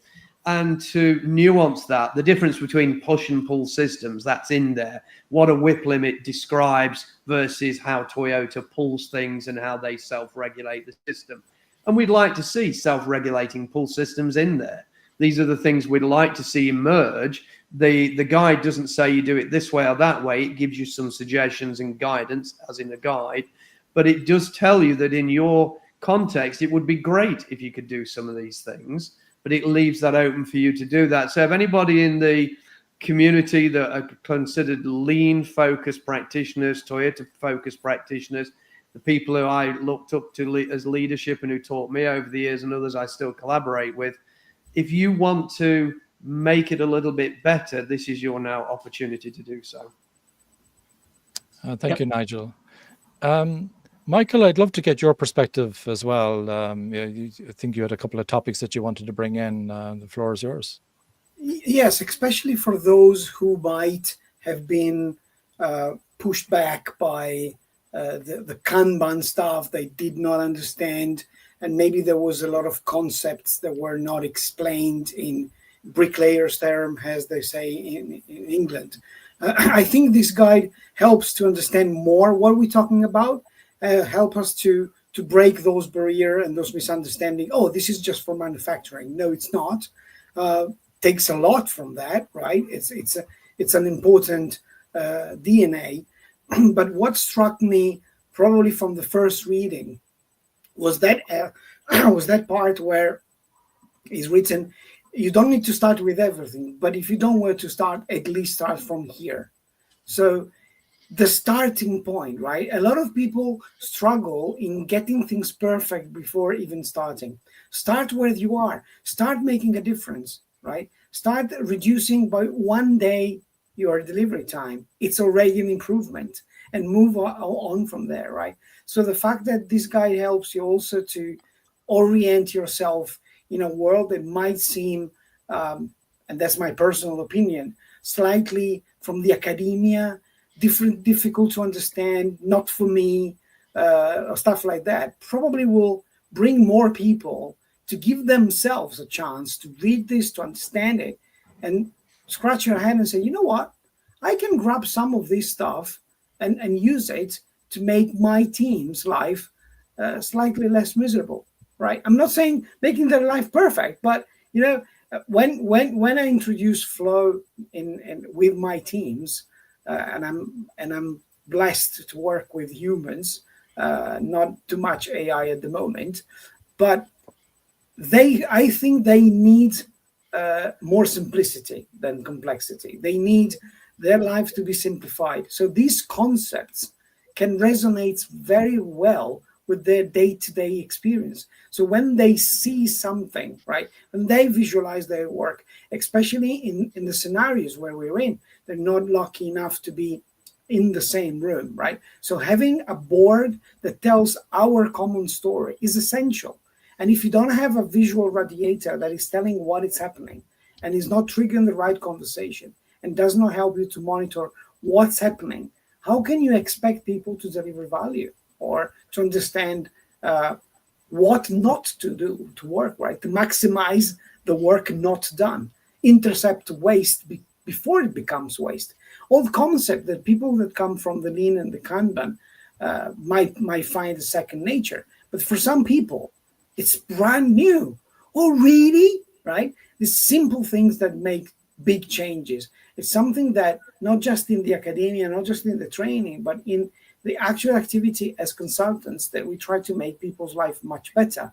And to nuance that, the difference between push and pull systems, that's in there. What a whip limit describes versus how Toyota pulls things and how they self-regulate the system. And we'd like to see self-regulating pull systems in there. These are the things we'd like to see emerge. The guide doesn't say you do it this way or that way. It gives you some suggestions and guidance, as in a guide. but it does tell you that in your context, it would be great if you could do some of these things, but it leaves that open for you to do that. So if anybody in the community that are considered lean focused practitioners, Toyota focused practitioners, the people who I looked up to as leadership and who taught me over the years, and others I still collaborate with, if you want to make it a little bit better, this is your now opportunity to do so. Thank you, Nigel. Michael, I'd love to get your perspective as well. I think you had a couple of topics that you wanted to bring in. The floor is yours. Yes, especially for those who might have been pushed back by the Kanban stuff they did not understand, and maybe there was a lot of concepts that were not explained in bricklayer's term, as they say in England. I think this guide helps to understand more what we're talking about, help us to break those barriers and those misunderstandings. Oh, this is just for manufacturing. No, it's not. Takes a lot from that, right? It's an important DNA. But what struck me probably from the first reading was that part where it's written, you don't need to start with everything, but if you don't know where to start, at least start from here. So the starting point, right? A lot of people struggle in getting things perfect before even starting. Start where you are. Start making a difference, right? Start reducing by 1 day your delivery time. It's already an improvement, and move on from there, right? So the fact that this guide helps you also to orient yourself in a world that might seem, and that's my personal opinion, slightly from the academia, difficult to understand, not for me, or stuff like that, probably will bring more people to give themselves a chance to read this, to understand it, and scratch your head and say, you know what, I can grab some of this stuff and use it to make my team's life slightly less miserable, right? I'm not saying making their life perfect, but when I introduce flow in with my teams, and I'm blessed to work with humans, not too much AI at the moment, but I think they need more simplicity than complexity. They need their life to be simplified. So these concepts can resonate very well with their day-to-day experience. So when they see something, right, when they visualize their work, especially in the scenarios where we're in, they're not lucky enough to be in the same room, right? So having a board that tells our common story is essential. And if you don't have a visual radiator that is telling what is happening and is not triggering the right conversation and does not help you to monitor what's happening, how can you expect people to deliver value or to understand what not to do to work, right? To maximize the work not done, intercept waste before it becomes waste. All the concept that people that come from the lean and the Kanban might find a second nature. But for some people, it's brand new. Oh, really? Right? These simple things that make big changes. It's something that not just in the academia, not just in the training, but in the actual activity as consultants that we try to make people's life much better.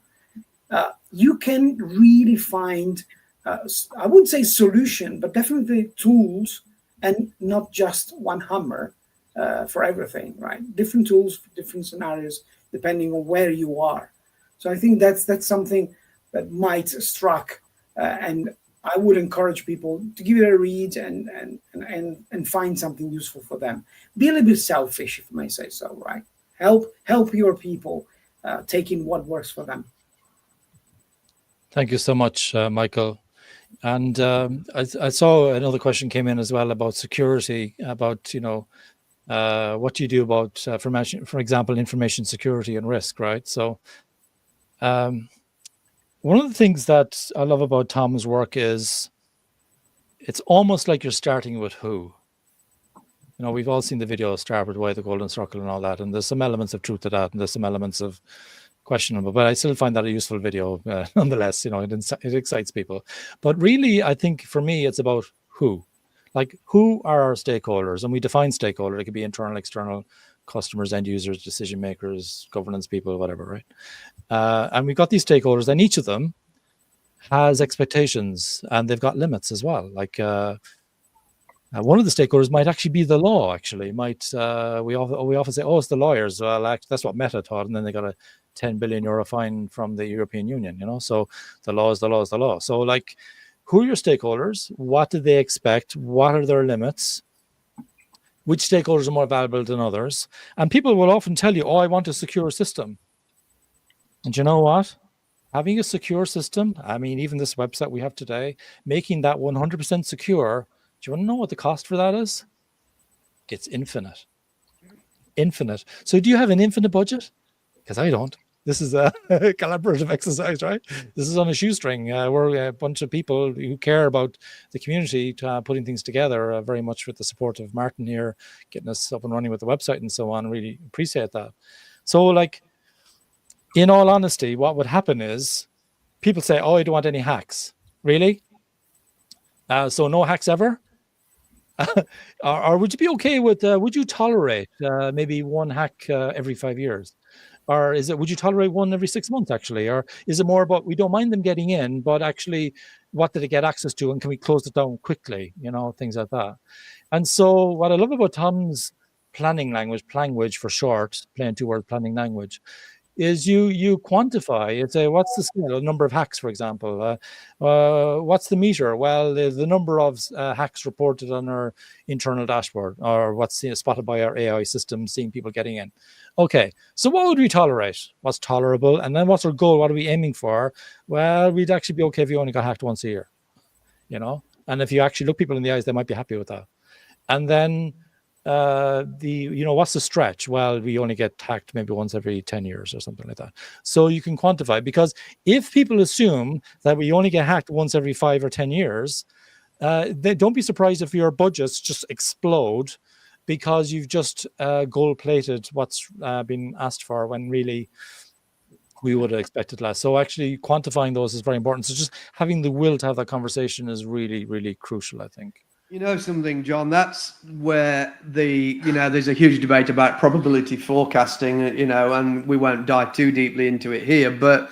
You can really find, I wouldn't say solution, but definitely tools, and not just one hammer for everything, right? Different tools for different scenarios, depending on where you are. So I think that's something that might struck, and I would encourage people to give it a read and find something useful for them. Be a little bit selfish, if I may say so, right? Help your people take in what works for them. Thank you so much, Michael. And I saw another question came in as well about security, about what do you do about, for example, information security and risk, right? So one of the things that I love about Tom's work is it's almost like you're starting with who. We've all seen the video Start with Why, the Golden Circle and all that, and there's some elements of truth to that, and there's some elements of questionable, but I still find that a useful video nonetheless. It excites people. But really, I think for me, it's about who. Like, who are our stakeholders? And we define stakeholder. It could be internal, external, customers, end users, decision makers, governance people, whatever, right? And we've got these stakeholders, and each of them has expectations, and they've got limits as well. Like one of the stakeholders might actually be the law. Actually, we often say, "Oh, it's the lawyers." Well, actually, that's what Meta thought, and then they got a 10 billion euro fine from the European Union. You know, so the law is the law is the law. So, like, who are your stakeholders? What do they expect? What are their limits? Which stakeholders are more valuable than others? And people will often tell you, "Oh, I want a secure system." And you know what? Having a secure system, I mean, even this website we have today, making that 100% secure, do you want to know what the cost for that is? It's infinite. Infinite. So do you have an infinite budget? Because I don't. This is a collaborative exercise, right? This is on a shoestring. We're a bunch of people who care about the community, putting things together, very much with the support of Martin here, getting us up and running with the website and so on. Really appreciate that. So, like, in all honesty, what would happen is people say, "Oh, I don't want any hacks." Really? So no hacks ever? Or would you be okay with, would you tolerate maybe one hack every 5 years? Or would you tolerate one every 6 months, actually? Or is it more about, we don't mind them getting in, but actually, what did they get access to? And can we close it down quickly? You know, things like that. And so what I love about Tom's planning language for short, plain two word planning language, is you quantify. It's what's the scale, a number of hacks, for example. What's the meter? Well, the number of hacks reported on our internal dashboard, or what's spotted by our AI system, seeing people getting in. Okay, so what would we tolerate? What's tolerable? And then what's our goal? What are we aiming for? Well, we'd actually be okay if you only got hacked once a year, you know? And if you actually look people in the eyes, they might be happy with that. And then what's the stretch? Well, we only get hacked maybe once every 10 years or something like that. So you can quantify, because if people assume that we only get hacked once every 5 or 10 years, don't be surprised if your budgets just explode because you've just gold-plated what's been asked for, when really we would have expected less. So actually quantifying those is very important. So just having the will to have that conversation is really, really crucial, I think. You know something, John, that's where there's a huge debate about probability forecasting, and we won't dive too deeply into it here, but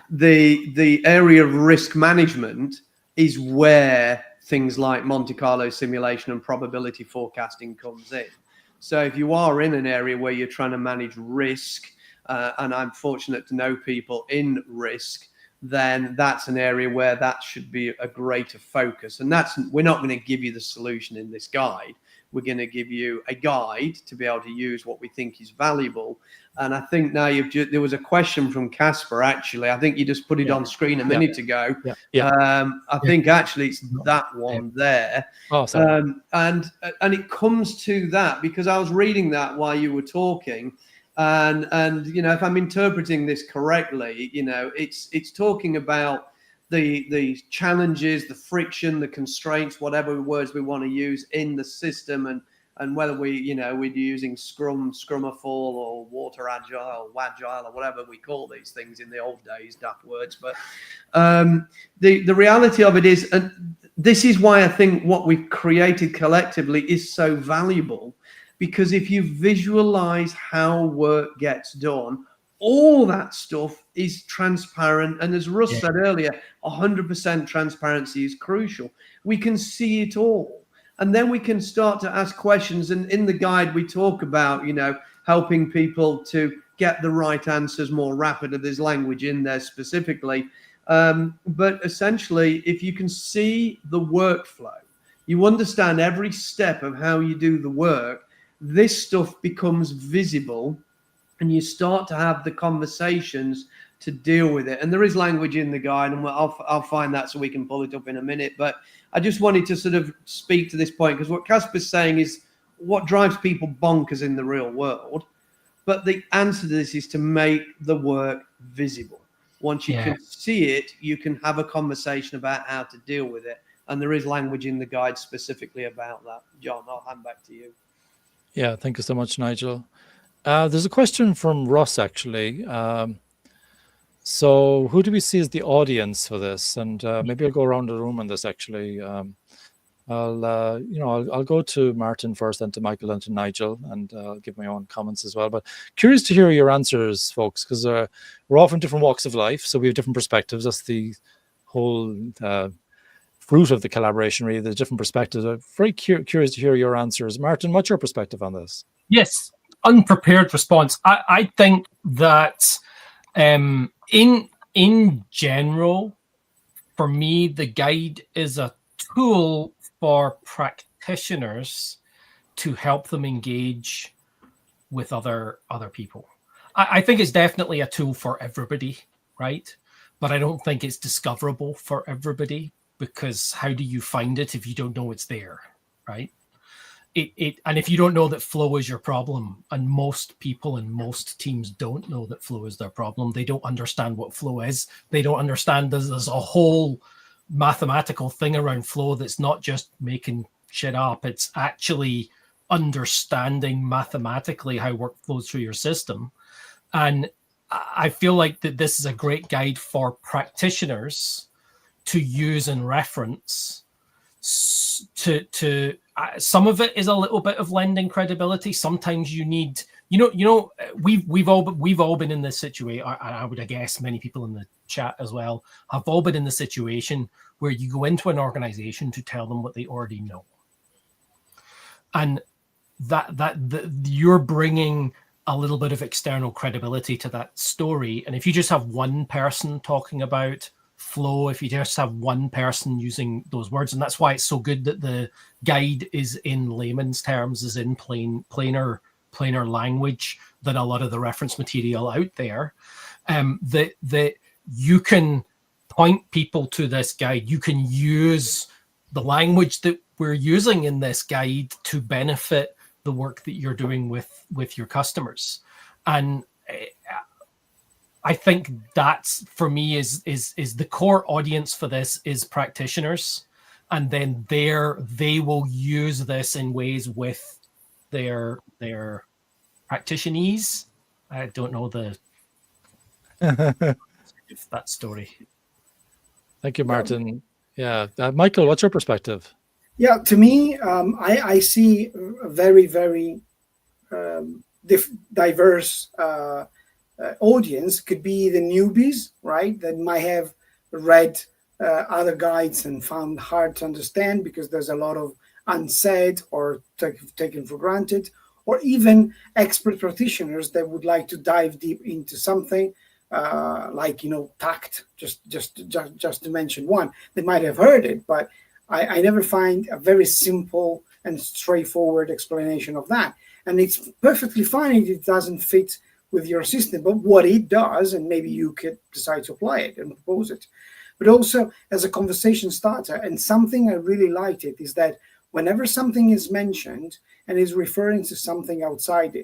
the area of risk management is where things like Monte Carlo simulation and probability forecasting comes in. So if you are in an area where you're trying to manage risk, and I'm fortunate to know people in risk, then that's an area where that should be a greater focus. And we're not going to give you the solution in this guide. We're going to give you a guide to be able to use what we think is valuable. And I think now there was a question from Casper, actually. I think you just put it on screen a minute ago. I think actually it's that one there. Oh, sorry. And it comes to that because I was reading that while you were talking. And if I'm interpreting this correctly, it's talking about the challenges, the friction, the constraints, whatever words we want to use in the system, and whether we're using Scrumafall or Water Agile, Wagile, or whatever we call these things in the old days, daft words. But the reality of it is, and this is why I think what we've created collectively is so valuable. Because if you visualize how work gets done, all that stuff is transparent. And as Russ said earlier, 100% transparency is crucial. We can see it all. And then we can start to ask questions. And in the guide, we talk about, helping people to get the right answers more rapidly. There's language in there specifically. But essentially, if you can see the workflow, you understand every step of how you do the work, this stuff becomes visible and you start to have the conversations to deal with it. And there is language in the guide, and I'll find that so we can pull it up in a minute. But I just wanted to sort of speak to this point, because what Casper's saying is what drives people bonkers in the real world. But the answer to this is to make the work visible. Once you can see it, you can have a conversation about how to deal with it. And there is language in the guide specifically about that. John, I'll hand back to you. Yeah, thank you so much, Nigel. There's a question from Ross, actually. So who do we see as the audience for this? And maybe I'll go around the room on this, actually. I'll go to Martin first, then to Michael, and to Nigel, and I'll give my own comments as well. But curious to hear your answers, folks, because we're all from different walks of life, so we have different perspectives. That's the whole fruit of the collaboration, really. The different perspectives. I'm very curious to hear your answers. Martin, what's your perspective on this? Yes, unprepared response. I think that in general, for me, the guide is a tool for practitioners to help them engage with other people. I think it's definitely a tool for everybody, right? But I don't think it's discoverable for everybody, because how do you find it if you don't know it's there, right? And if you don't know that flow is your problem, and most people and most teams don't know that flow is their problem, they don't understand what flow is. They don't understand there's a whole mathematical thing around flow that's not just making shit up. It's actually understanding mathematically how work flows through your system. And I feel like that this is a great guide for practitioners to use and reference. To some of it is a little bit of lending credibility. Sometimes you need, we've all been in this situation. I would guess many people in the chat as well have all been in the situation where you go into an organization to tell them what they already know, and that you're bringing a little bit of external credibility to that story. And if you just have one person talking about flow, if you just have one person using those words, and that's why it's so good that the guide is in layman's terms, is in plainer language than a lot of the reference material out there, that you can point people to this guide. You can use the language that we're using in this guide to benefit the work that you're doing with your customers. And I think that's, for me, is the core audience for this is practitioners, and then they will use this in ways with their practitioners. I don't know that story. Thank you, Martin. Yeah, Michael, what's your perspective? Yeah, to me, I see a very, very diverse audience. Could be the newbies, right, that might have read other guides and found hard to understand because there's a lot of unsaid or taken for granted, or even expert practitioners that would like to dive deep into something like, tact, just to mention one. They might have heard it, but I never find a very simple and straightforward explanation of that. And it's perfectly fine if it doesn't fit with your system, but what it does, and maybe you could decide to apply it and propose it. But also as a conversation starter, and something I really liked it is that whenever something is mentioned and is referring to something outside,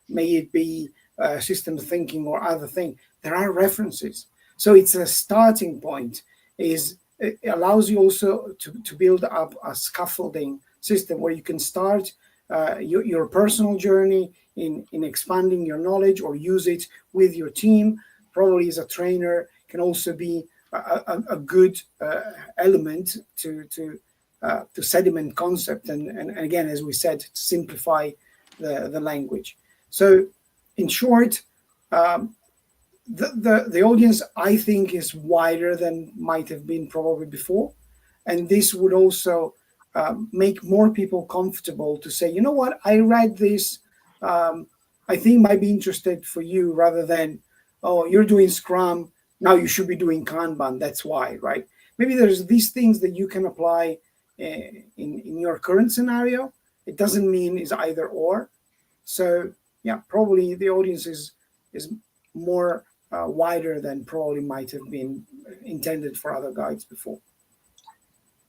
may it be system thinking or other thing, there are references. So it's a starting point. It allows you also to build up a scaffolding system where you can start your personal journey in expanding your knowledge, or use it with your team. Probably as a trainer can also be a good element to sediment concept, and again, as we said, to simplify the language. So in short, the audience, I think, is wider than might have been probably before, and this would also make more people comfortable to say, you know what, I read this, I think might be interested for you, rather than, oh, you're doing Scrum, now you should be doing Kanban, that's why, right? Maybe there's these things that you can apply in your current scenario. It doesn't mean it's either or. So yeah, probably the audience is more wider than probably might have been intended for other guides before.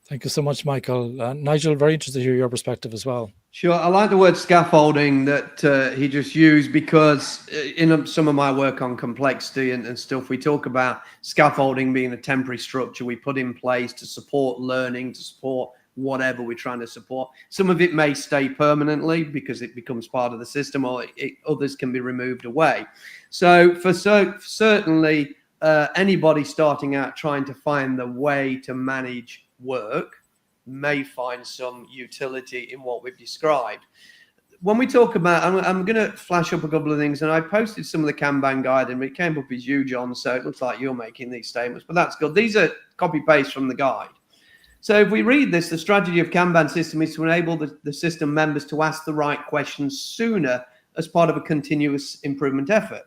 Thank you so much, Michael. Nigel, very interested to hear your perspective as well. Sure. I like the word scaffolding that he just used, because in some of my work on complexity and stuff, we talk about scaffolding being a temporary structure we put in place to support learning, to support whatever we're trying to support. Some of it may stay permanently because it becomes part of the system, or others can be removed away. So for certainly anybody starting out trying to find the way to manage work, may find some utility in what we've described. When we talk about, I'm going to flash up a couple of things, and I posted some of the Kanban guide, and it came up as you, John, so it looks like you're making these statements, but that's good. These are copy-paste from the guide. So if we read this, the strategy of Kanban system is to enable the system members to ask the right questions sooner as part of a continuous improvement effort.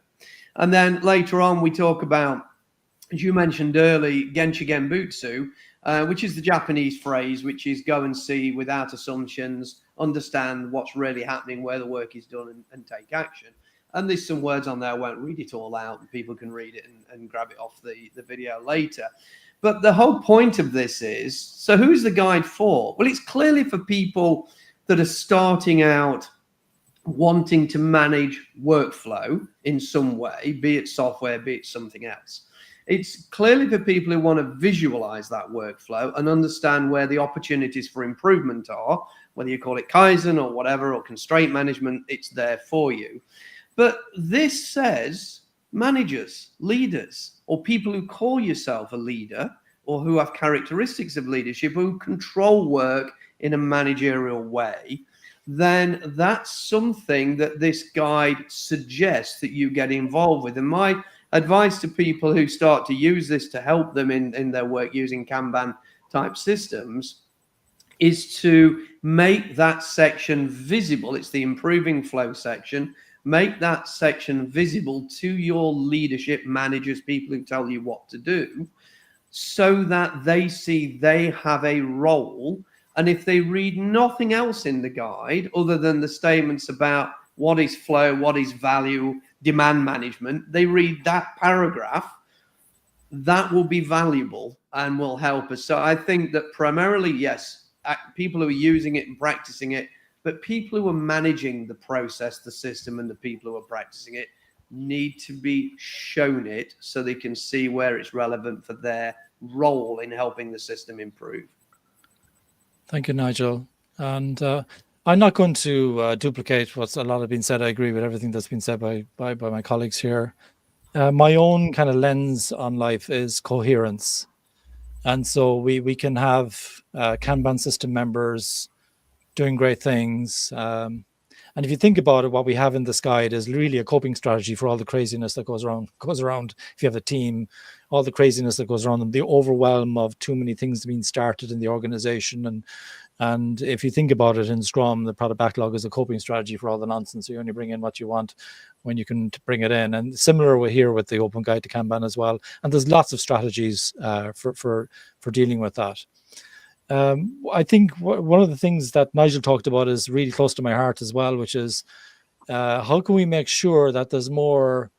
And then later on, we talk about, as you mentioned earlier, Genchi Genbutsu, which is the Japanese phrase, which is go and see without assumptions, understand what's really happening, where the work is done, and take action. And there's some words on there. I won't read it all out, and people can read it and grab it off the video later. But the whole point of this is, so who's the guide for? Well, it's clearly for people that are starting out wanting to manage workflow in some way, be it software, be it something else. It's clearly for people who want to visualize that workflow and understand where the opportunities for improvement are, whether you call it Kaizen or whatever, or constraint management, it's there for you. But this says managers, leaders, or people who call yourself a leader or who have characteristics of leadership, who control work in a managerial way, then that's something that this guide suggests that you get involved with. And my advice to people who start to use this to help them in their work using Kanban type systems is to make that section visible. It's the improving flow section. Make that section visible to your leadership managers, people who tell you what to do, so that they see they have a role. And if they read nothing else in the guide other than the statements about what is flow, what is value, demand management, they read that paragraph, that will be valuable and will help us. So I think that primarily, yes, people who are using it and practicing it, but people who are managing the process, the system, and the people who are practicing it need to be shown it so they can see where it's relevant for their role in helping the system improve. Thank you, Nigel. And I'm not going to duplicate what's a lot has been said. I agree with everything that's been said by my colleagues here. My own kind of lens on life is coherence. And so we can have Kanban system members doing great things. And if you think about it, what we have in this guide is really a coping strategy for all the craziness that goes around. If you have a team, all the craziness that goes around, and the overwhelm of too many things being started in the organization. And if you think about it in Scrum, the product backlog is a coping strategy for all the nonsense. So you only bring in what you want when you can bring it in. And similar here with the Open Guide to Kanban as well. And there's lots of strategies for dealing with that. I think one of the things that Nigel talked about is really close to my heart as well, which is how can we make sure that there's more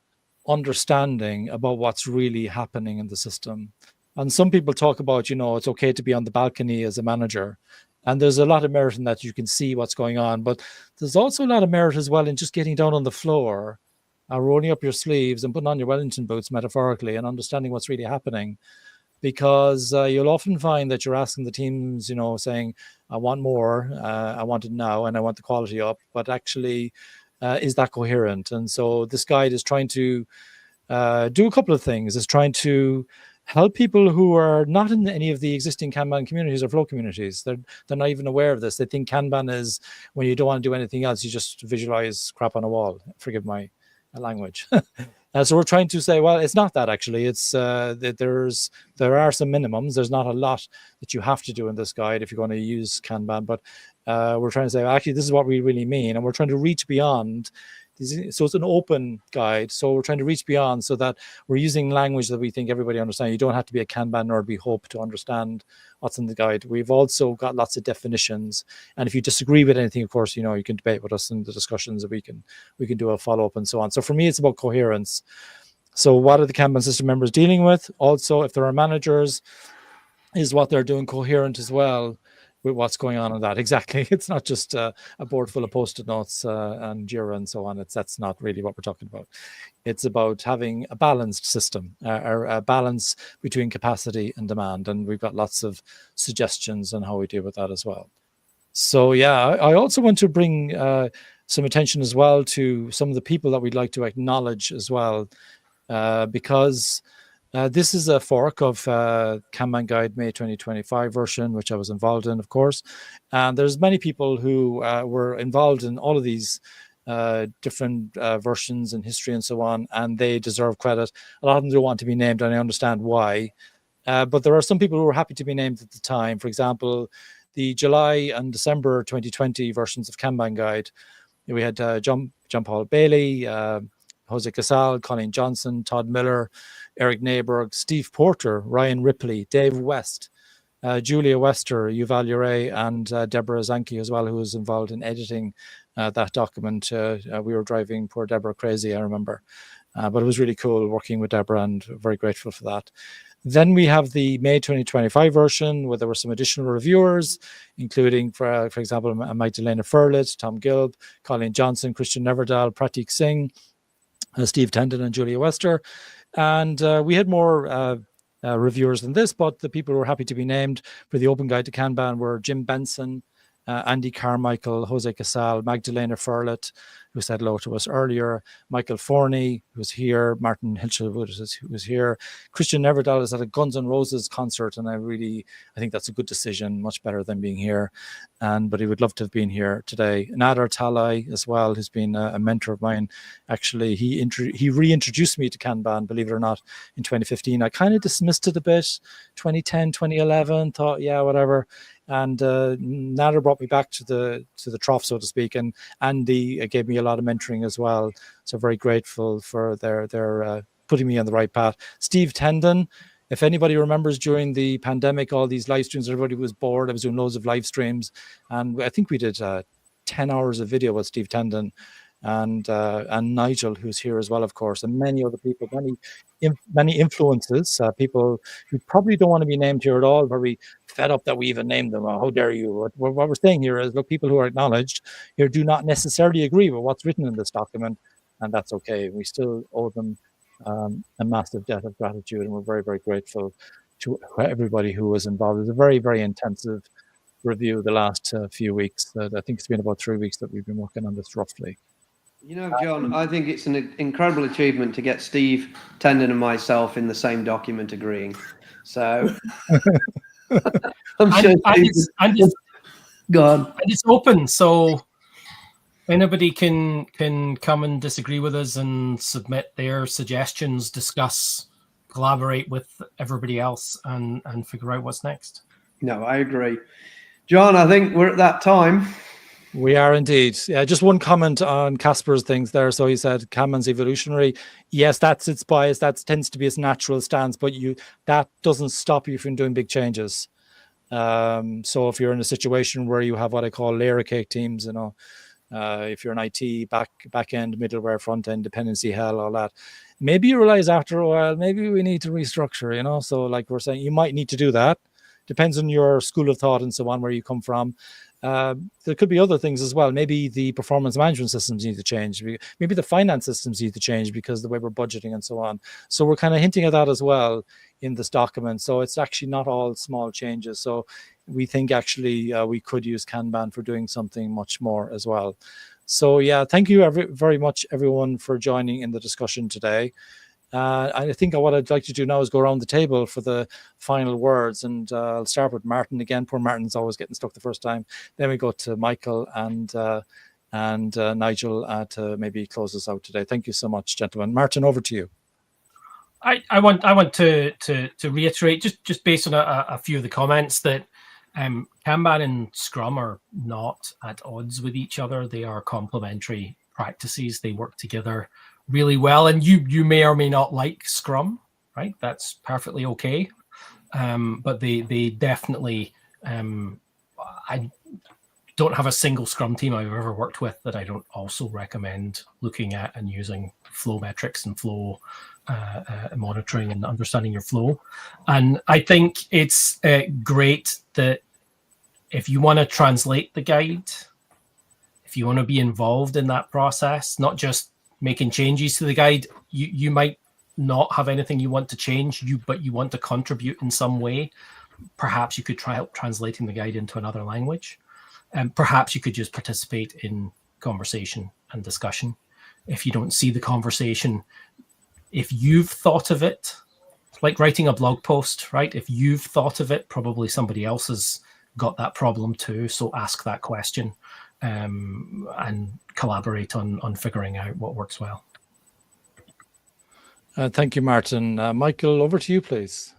understanding about what's really happening in the system. And some people talk about, it's okay to be on the balcony as a manager. And there's a lot of merit in that. You can see what's going on. But there's also a lot of merit as well in just getting down on the floor, rolling up your sleeves and putting on your Wellington boots, metaphorically, and understanding what's really happening. Because you'll often find that you're asking the teams, saying, I want more, I want it now, and I want the quality up. But actually, is that coherent? And so this guide is trying to do a couple of things. It's trying to help people who are not in any of the existing Kanban communities or flow communities. They're not even aware of this. They think Kanban is when you don't want to do anything else, you just visualize crap on a wall. Forgive my language. So we're trying to say, well, it's not that actually. It's there are some minimums. There's not a lot that you have to do in this guide if you're going to use Kanban, but we're trying to say, well, actually, this is what we really mean, and we're trying to reach beyond. So it's an open guide. So we're trying to reach beyond so that we're using language that we think everybody understands. You don't have to be a Kanban nerd, we hope, to understand what's in the guide. We've also got lots of definitions. And if you disagree with anything, of course, you can debate with us in the discussions, and we can do a follow-up and so on. So for me, it's about coherence. So what are the Kanban system members dealing with? Also, if there are managers, is what they're doing coherent as well with what's going on in that. Exactly. It's not just a board full of post-it notes and Jira and so on. That's not really what we're talking about. It's about having a balanced system, or a balance between capacity and demand. And we've got lots of suggestions on how we deal with that as well. So yeah, I also want to bring some attention as well to some of the people that we'd like to acknowledge as well, because This is a fork of Kanban Guide May 2025 version, which I was involved in, of course. And there's many people who were involved in all of these different versions in history and so on, and they deserve credit. A lot of them don't want to be named, and I understand why. But there are some people who were happy to be named at the time. For example, the July and December 2020 versions of Kanban Guide. We had John Paul Bailey, Jose Casal, Colleen Johnson, Todd Miller, Eric Neighborg, Steve Porter, Ryan Ripley, Dave West, Julia Wester, Yuval Ure, and Deborah Zanke as well, who was involved in editing that document. We were driving poor Deborah crazy, I remember. But it was really cool working with Deborah, and very grateful for that. Then we have the May 2025 version, where there were some additional reviewers, including, for example, Magdalena Furlit, Tom Gilb, Colleen Johnson, Christian Neverdal, Pratik Singh, Steve Tendon, and Julia Wester. And we had more reviewers than this, but the people who were happy to be named for the Open Guide to Kanban were Jim Benson, Andy Carmichael, Jose Casal, Magdalena Furlit, who said hello to us earlier, Michael Forney, who was here, Martin Hilscherwood, who was here. Christian Neverdal is at a Guns N' Roses concert, and I think that's a good decision, much better than being here. But he would love to have been here today. Nader Talai as well, who's been a mentor of mine. Actually, he reintroduced me to Kanban, believe it or not, in 2015. I kind of dismissed it a bit, 2010, 2011, thought, yeah, whatever. And Nader brought me back to the trough, so to speak, and Andy gave me a lot of mentoring as well. So very grateful for their putting me on the right path. Steve Tendon, if anybody remembers during the pandemic, all these live streams, everybody was bored. I was doing loads of live streams, and I think we did 10 hours of video with Steve Tendon and Nigel, who's here as well, of course, and many other people, many influences, people who probably don't want to be named here at all, probably fed up that we even named them. Oh, how dare you? What we're saying here is, look, people who are acknowledged here do not necessarily agree with what's written in this document, and that's okay. We still owe them a massive debt of gratitude, and we're very, very grateful to everybody who was involved. It was a very, very intensive review the last few weeks. I think it's been about 3 weeks that we've been working on this roughly. You know, John, I think it's an incredible achievement to get Steve Tendon and myself in the same document agreeing. So I'm sure go on. And it's open, so anybody can come and disagree with us and submit their suggestions, discuss, collaborate with everybody else, and figure out what's next. No, I agree. John, I think we're at that time. We are indeed. Yeah, just one comment on Casper's things there. So he said Kanban's evolutionary. Yes, that's its bias. That tends to be its natural stance, but that doesn't stop you from doing big changes. So if you're in a situation where you have what I call layer cake teams, if you're an IT back end, middleware, front end, dependency hell, all that, maybe you realize after a while, maybe we need to restructure. So like we're saying, you might need to do that. Depends on your school of thought and so on, where you come from. There could be other things as well. Maybe the performance management systems need to change. Maybe the finance systems need to change because the way we're budgeting and so on. So we're kind of hinting at that as well in this document. So it's actually not all small changes. So we think actually we could use Kanban for doing something much more as well. So yeah, thank you very much, everyone, for joining in the discussion today. I think what I'd like to do now is go around the table for the final words, and I'll start with Martin again. Poor Martin's always getting stuck the first time. Then we go to Michael and Nigel to maybe close us out today. Thank you so much, gentlemen. Martin, over to you. I want to reiterate just based on a few of the comments that Kanban and Scrum are not at odds with each other. They are complementary practices. They work together really well, and you may or may not like Scrum, right? That's perfectly okay. But they definitely, I don't have a single Scrum team I've ever worked with that I don't also recommend looking at and using flow metrics and flow monitoring and understanding your flow. And I think it's great that if you want to translate the guide, if you want to be involved in that process, not just making changes to the guide, you might not have anything you want to change, but you want to contribute in some way. Perhaps you could try out translating the guide into another language, and perhaps you could just participate in conversation and discussion. If you don't see the conversation, if you've thought of it, like writing a blog post, right? If you've thought of it, probably somebody else has got that problem too. So ask that question and collaborate on figuring out what works well. Thank you, Martin. Michael, over to you, please.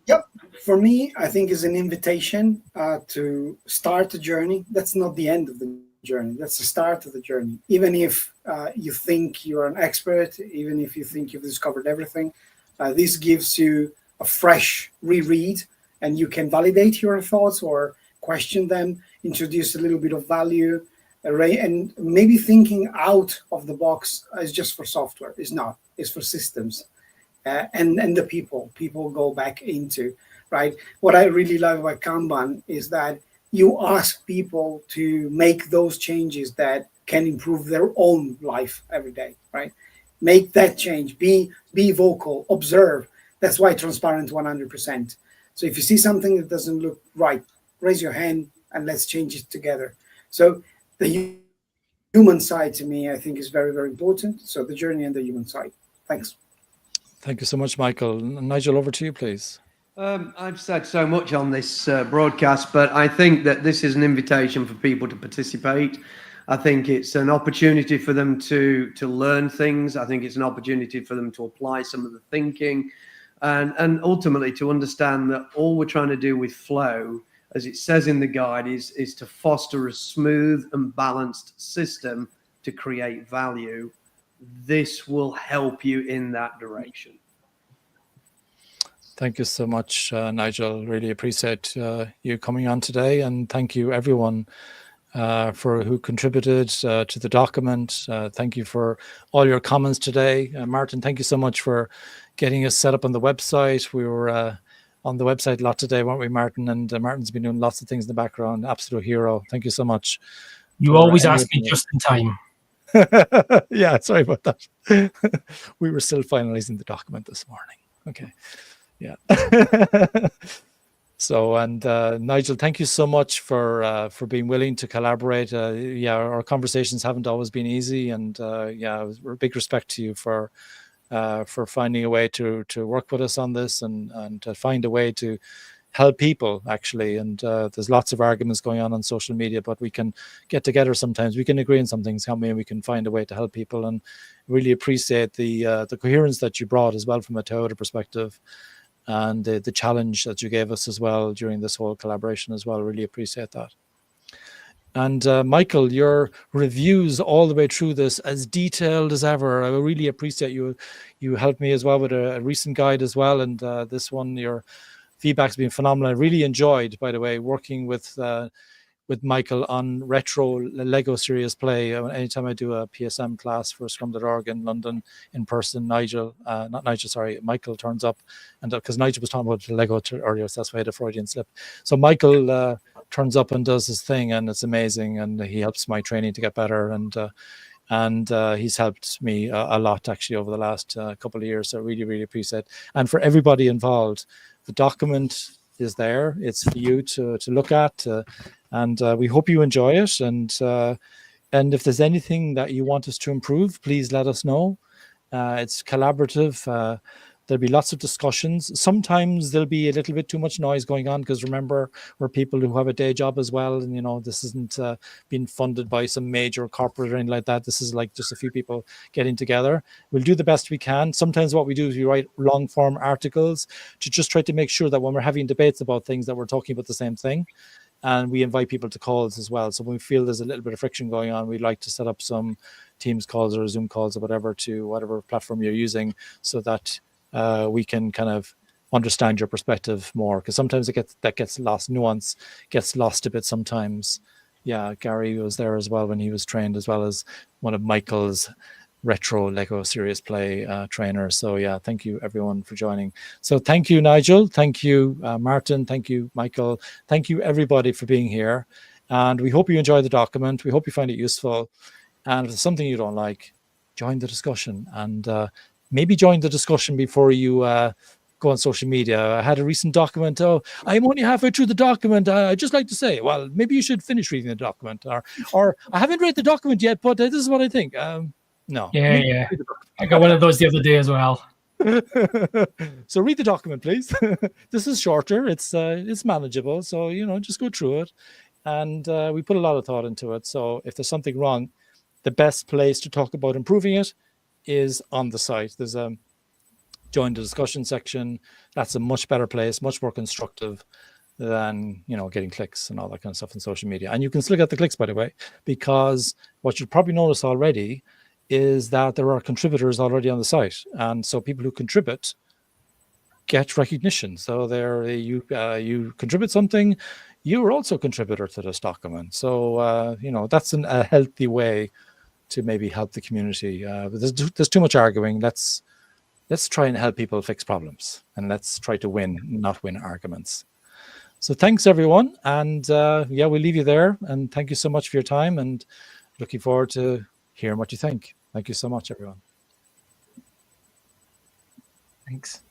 Yep. For me, I think is an invitation to start the journey. That's not the end of the journey. That's the start of the journey. Even if you think you're an expert, even if you think you've discovered everything, this gives you a fresh reread, and you can validate your thoughts or question them, introduce a little bit of value, and maybe thinking out of the box is just for software. It's not. It's for systems. And the people go back into, right? What I really love about Kanban is that you ask people to make those changes that can improve their own life every day, right? Make that change, be vocal, observe. That's why transparent 100%. So if you see something that doesn't look right, raise your hand and let's change it together. So the human side to me, I think, is very, very important. So the journey and the human side. Thanks. Thank you so much, Michael. Nigel, over to you, please. I've said so much on this broadcast, but I think that this is an invitation for people to participate. I think it's an opportunity for them to learn things. I think it's an opportunity for them to apply some of the thinking, and ultimately to understand that all we're trying to do with flow, as it says in the guide, is to foster a smooth and balanced system to create value. This will help you in that direction. Thank you so much, Nigel. Really appreciate you coming on today, and thank you everyone for who contributed to the document. Thank you for all your comments today. Martin, thank you so much for getting us set up on the website. We were on the website a lot today, weren't we, Martin? And Martin's been doing lots of things in the background. Absolute hero. Thank you so much. You always ask me just in time. Yeah, sorry about that. We were still finalizing the document this morning. Okay. Yeah. So, and Nigel, thank you so much for being willing to collaborate. Yeah, our conversations haven't always been easy, and yeah, a big respect to you for finding a way to work with us on this and to find a way to help people, actually. And there's lots of arguments going on social media, but we can get together sometimes. We can agree on some things, can't we? And we can find a way to help people. And really appreciate the coherence that you brought as well from a Toyota perspective, and the challenge that you gave us as well during this whole collaboration as well. Really appreciate that. And Michael, your reviews all the way through this, as detailed as ever. I really appreciate you. You helped me as well with a recent guide as well, and this one, your feedback's been phenomenal. I really enjoyed, by the way, working with Michael on retro Lego Serious Play. Anytime I do a PSM class for Scrum.org in London in person, Michael turns up, and because Nigel was talking about the Lego earlier, so that's why I had a Freudian slip. So Michael turns up and does his thing, and it's amazing, and he helps my training to get better, and he's helped me a lot actually over the last couple of years. So really, really appreciate it. And for everybody involved, the document is there. It's for you to look at, and we hope you enjoy it. And if there's anything that you want us to improve, please let us know. It's collaborative. There'll be lots of discussions. Sometimes there'll be a little bit too much noise going on, because remember, we're people who have a day job as well, and this isn't being funded by some major corporate or anything like that. This is like just a few people getting together. We'll do the best we can. Sometimes what we do is we write long form articles to just try to make sure that when we're having debates about things, that we're talking about the same thing. And we invite people to calls as well. So when we feel there's a little bit of friction going on, we'd like to set up some Teams calls or Zoom calls or whatever to whatever platform you're using, so that we can kind of understand your perspective more, because sometimes that gets lost. Nuance gets lost a bit sometimes. Yeah, Gary was there as well when he was trained, as well as one of Michael's retro Lego Serious Play trainers. So yeah, thank you everyone for joining. So thank you, Nigel. Thank you, Martin. Thank you, Michael. Thank you everybody for being here. And we hope you enjoy the document. We hope you find it useful. And if there's something you don't like, join the discussion, and maybe join the discussion before you go on social media. I had a recent document. Oh, I'm only halfway through the document. I'd just like to say, well, maybe you should finish reading the document, or I haven't read the document yet, but this is what I think. No. Yeah. I got one of those the other day as well. So read the document, please. This is shorter. It's manageable. So, just go through it. And we put a lot of thought into it. So if there's something wrong, the best place to talk about improving it is on the site. There's a join the discussion section. That's a much better place, much more constructive than getting clicks and all that kind of stuff on social media. And you can still get the clicks, by the way, because what you'll probably notice already is that there are contributors already on the site, and so people who contribute get recognition. So you contribute something, you are also a contributor to this document. So that's a healthy way to maybe help the community. But there's too much arguing. Let's try and help people fix problems, and let's try to win, not win arguments. So thanks, everyone. And we'll leave you there. And thank you so much for your time, and looking forward to hearing what you think. Thank you so much, everyone. Thanks.